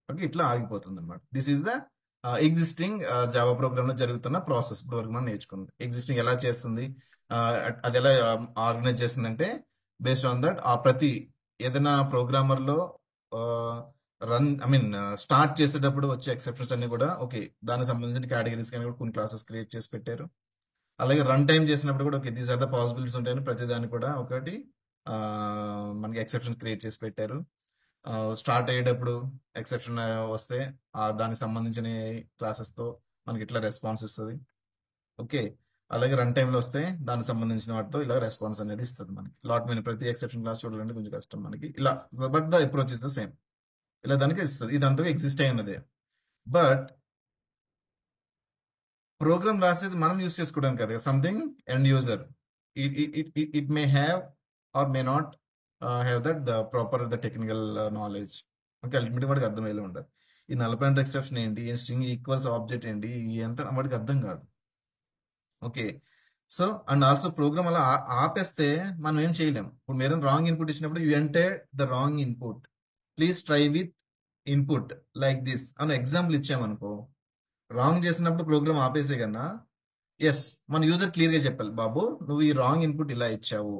ఓకే, ఇట్లా ఆగిపోతుంది అనమాట. This is the existing Java program లో జరుగుతున్న ప్రాసెస్. ఇప్పుడు వరకు మనం నేర్చుకుంది ఎగ్జిస్టింగ్ ఎలా చేస్తుంది, అది ఎలా ఆర్గనైజ్ చేస్తుంది అంటే బేస్డ్ ఆన్ దట్ ఆ ప్రతి ఏదైనా ప్రోగ్రామర్ లో స్టార్ట్ చేసేటప్పుడు వచ్చే ఎక్సెప్షన్స్ అన్ని కూడా ఓకే దానికి సంబంధించిన కేటగిరీస్ కానీ కూడా కొన్ని క్లాసెస్ క్రియేట్ చేసి పెట్టారు. అలాగే రన్ టైం చేసినప్పుడు కూడా okay these are the possibilities ఉంటాయని ప్రతి దానికి కూడా ఒకటి మనకి ఎక్సెప్షన్ క్రియేట్ చేసి పెట్టారు. స్టార్ట్ అయ్యేటప్పుడు ఎక్సెప్షన్ వస్తే దానికి సంబంధించిన క్లాసెస్ తో మనకి ఇట్లా రెస్పాన్స్ ఇస్తుంది. ఓకే, అలాగే రన్ టైంలో వస్తే దానికి సంబంధించిన వాటితో ఇలా రెస్పాన్స్ అనేది ఇస్తుంది మనకి. లాట్ మెనీ ప్రతి ఎక్సెప్షన్ క్లాస్ చూడాలంటే కొంచెం కష్టం మనకి ఇలా, but the approach is the same, ఇలా దానికి ఇస్తుంది. ఇదంతా ఎగ్జిస్ట్ అయి ఉన్నదే, బట్ ప్రోగ్రామ్ రాసేది మనం యూజ్ చేసుకోవడానికి కదా, something end user it may have or may not have that the proper the technical knowledge. Okay, ultimate వాడికి అర్థమయ్యేలా ఉండదు. ఈ నల్ పాయింట్ ఎక్సెప్షన్ ఏంటి, ఈ స్ట్రింగ్ ఈక్వల్స్ ఆబ్జెక్ట్ ఏంటి, ఎంత వాడికి అర్థం కాదు. Okay, so and also program అలా ఆపేస్తే మనం ఏం చేయలేం. ఇప్పుడు మీరు రాంగ్ ఇన్పుట్ ఇచ్చినప్పుడు you enter the wrong input, please try with input like this అని ఎగ్జాంపుల్ ఇచ్చామనుకో, రాంగ్ చేసినప్పుడు ప్రోగ్రామ్ ఆపేసే కన్నా ఎస్ మన యూజర్ క్లియర్ గా చెప్పాలి, బాబు నువ్వు ఈ రాంగ్ ఇన్పుట్ ఇలా ఇచ్చావు,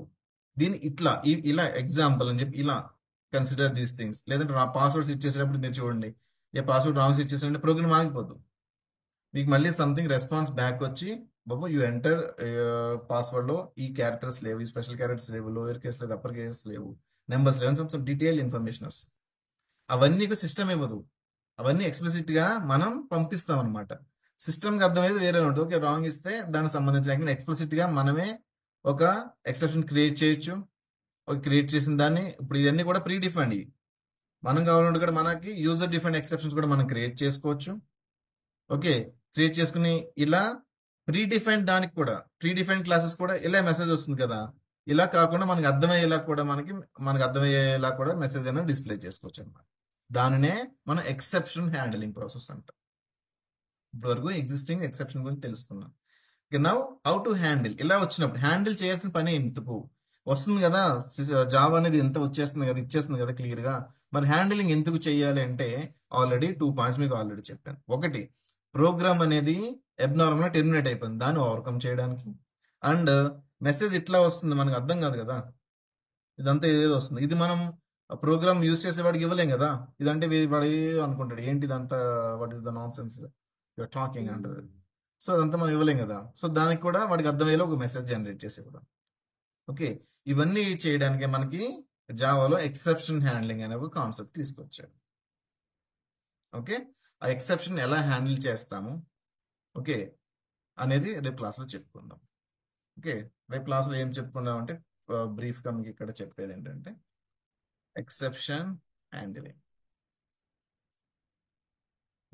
దీని ఇట్లా ఇలా ఎగ్జాంపుల్ అని చెప్పి ఇలా కన్సిడర్ దీస్ థింగ్స్. లేదంటే పాస్వర్డ్స్ ఇచ్చేసేటప్పుడు మీరు చూడండి, ఏ పాస్వర్డ్ రాంగ్స్ ఇచ్చేసారంటే ప్రోగ్రామ్ ఆగిపోదు, మీకు మళ్ళీ సంథింగ్ రెస్పాన్స్ బ్యాక్ వచ్చి బాబు యూ ఎంటర్ పాస్వర్డ్ లో ఈ క్యారెక్టర్స్ లేవు, ఈ స్పెషల్ క్యారెక్టర్స్ లేవు, లోయర్ కేస్ లేదు, అప్పర్ కేస్ లేవు, నెంబర్స్ లేవు, సమ్ డీటెయిల్ ఇన్ఫర్మేషన్ వస్తుంది. అవన్నీ సిస్టమ్ ఇవ్వదు, అవన్నీ ఎక్స్ప్లిసిట్ గా మనం పంపిస్తాం అనమాట. సిస్టమ్ కి అర్థమయ్యేది వేరే ఉంటుంది. ఓకే, రాంగ్ ఇస్తే దానికి సంబంధించిన ఎక్స్ప్లిసిట్ గా మనమే ఒక ఎక్సెప్షన్ క్రియేట్ చేయొచ్చు. క్రియేట్ చేసిన దాన్ని ఇప్పుడు ఇవన్నీ కూడా ప్రీ డిఫైన్డ్, మనం కావాలంటే కూడా మనకి యూజర్ డిఫైన్డ్ ఎక్సెప్షన్స్ కూడా మనం క్రియేట్ చేసుకోవచ్చు. ఓకే, క్రియేట్ చేసుకుని ఇలా ప్రీ డిఫైన్డ్ దానికి కూడా ప్రీ డిఫైన్డ్ క్లాసెస్ కూడా ఇలా మెసేజ్ వస్తుంది కదా, ఇలా కాకుండా మనకి అర్థమయ్యేలా కూడా మనకి అర్థమయ్యేలా కూడా మెసేజ్ అనేది డిస్ప్లే చేసుకోవచ్చు అనమాట. దానినే మనం ఎక్సెప్షన్ హ్యాండిలింగ్ ప్రాసెస్ అంటాం. ఇప్పటివరకు ఎగ్జిస్టింగ్ ఎక్సెప్షన్ గురించి తెలుసుకున్నాం. Now how to handle. ఇలా వచ్చినప్పుడు హ్యాండిల్ చేయాల్సిన పని ఎందుకు వస్తుంది కదా, జాబ్ అనేది ఎంత వచ్చేస్తుంది కదా, ఇచ్చేస్తుంది కదా క్లియర్ గా, మరి హ్యాండిలింగ్ ఎందుకు చేయాలి అంటే ఆల్రెడీ 2 పాయింట్స్ మీకు ఆల్రెడీ చెప్పాను. ఒకటి, ప్రోగ్రామ్ అనేది అబ్నార్మల్ గా టెర్మినేట్ అయిపోయింది, దాన్ని ఓవర్కమ్ చేయడానికి. అండ్ మెసేజ్ ఇట్లా వస్తుంది మనకు అర్థం కాదు కదా, ఇదంతా ఏదేదో వస్తుంది, ఇది మనం ప్రోగ్రామ్ యూజ్ చేసేవాడికి ఇవ్వలేం కదా. ఇదంటే వాడు అనుకుంటాడు ఏంటి ఇదంతా, what is the nonsense you're talking అంటారు. సో అదంతా మనం ఇవ్వలేం కదా. సో దానికి కూడా వాడికి అర్థమయ్యేలా ఒక మెసేజ్ జనరేట్ చేసి ఇవ్వడం. ఓకే, ఇవన్నీ చేయడానికి మనకి జావాలో ఎక్సెప్షన్ హ్యాండ్లింగ్ అనే ఒక కాన్సెప్ట్ తీసుకొచ్చారు. ఓకే, ఆ ఎక్సెప్షన్ ఎలా హ్యాండిల్ చేస్తాము, ఓకే, అనేది రేపు క్లాస్లో చెప్పుకుందాం. ఓకే, రేపు క్లాస్లో ఏం చెప్పుకుందాం అంటే బ్రీఫ్గా మీకు ఇక్కడ చెప్పేది ఏంటంటే ఎక్సెప్షన్ హ్యాండిలింగ్.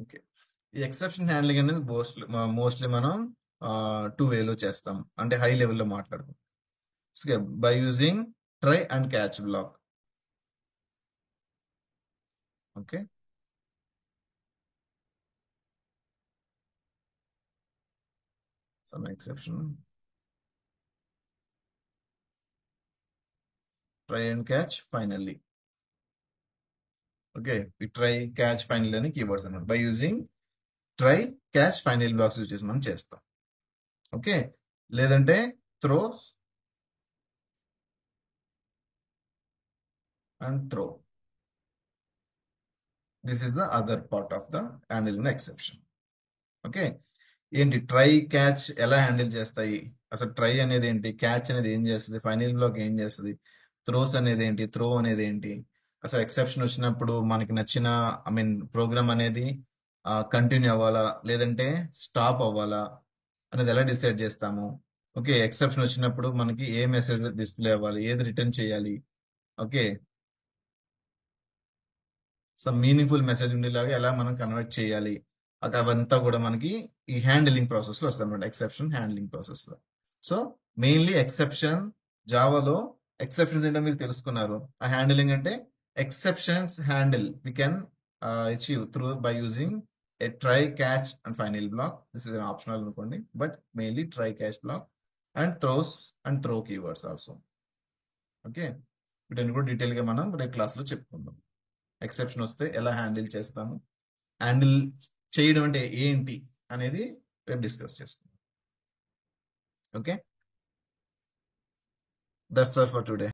ఓకే, ఈ ఎక్సెప్షన్ హ్యాండ్లింగ్ అనేది మోస్ట్లీ మనం టూ వేలో చేస్తాం, అంటే హై లెవెల్లో మాట్లాడుకుంటాం. By using try and catch black. Okay, some exception, try and catch finally. Okay, ఈ ట్రై క్యాచ్ ఫైనల్ అని కీవర్డ్స్ అన్నమాట. By using try catch final blocks use చేసి మనం చేస్తాం. ఓకే, లేదంటే throw and throw. This is the other part of the handle exception. Okay, ఏంటి try catch ఎలా handle చేస్తాయి, అసలు ట్రై అనేది ఏంటి, క్యాచ్ అనేది ఏం చేస్తుంది, ఫైనల్ బ్లాక్ ఏం చేస్తుంది, త్రోస్ అనేది ఏంటి, త్రో అనేది ఏంటి, అసలు ఎక్సెప్షన్ వచ్చినప్పుడు మనకి నచ్చిన ప్రోగ్రామ్ అనేది కంటిన్యూ అవ్వాలా లేదంటే స్టాప్ అవ్వాలా అనేది ఎలా డిసైడ్ చేస్తాము. ఓకే, ఎక్సెప్షన్ వచ్చినప్పుడు మనకి ఏ మెసేజ్ డిస్ప్లే అవ్వాలి, ఏది రిటర్న్ చేయాలి. ఓకే, సమ్ మీనింగ్ఫుల్ మెసేజ్ ఉండేలాగా ఎలా మనం కన్వర్ట్ చేయాలి, అవంతా కూడా మనకి ఈ హ్యాండిలింగ్ ప్రాసెస్ లో వస్తుంది అనమాట, ఎక్సెప్షన్ హ్యాండిలింగ్ ప్రాసెస్ లో. సో మెయిన్లీ ఎక్సెప్షన్, జావాలో ఎక్సెప్షన్స్ ఏంటో మీరు తెలుసుకున్నారు. ఆ హ్యాండిలింగ్ అంటే exceptions handle we can achieve through by using a try catch and final block. This is optional అనుకోండి, but mainly try catch block and throws and throw keywords also. Okay, వీటిని కూడా detail గా మనం రేపు class లో చెప్పుకుందాం. Exception వస్తే ఎలా హ్యాండిల్ చేస్తాము, హ్యాండిల్ చేయడం అంటే ఏంటి అనేది రేపు డిస్కస్ చేసుకుందాం. Okay, that's all for today.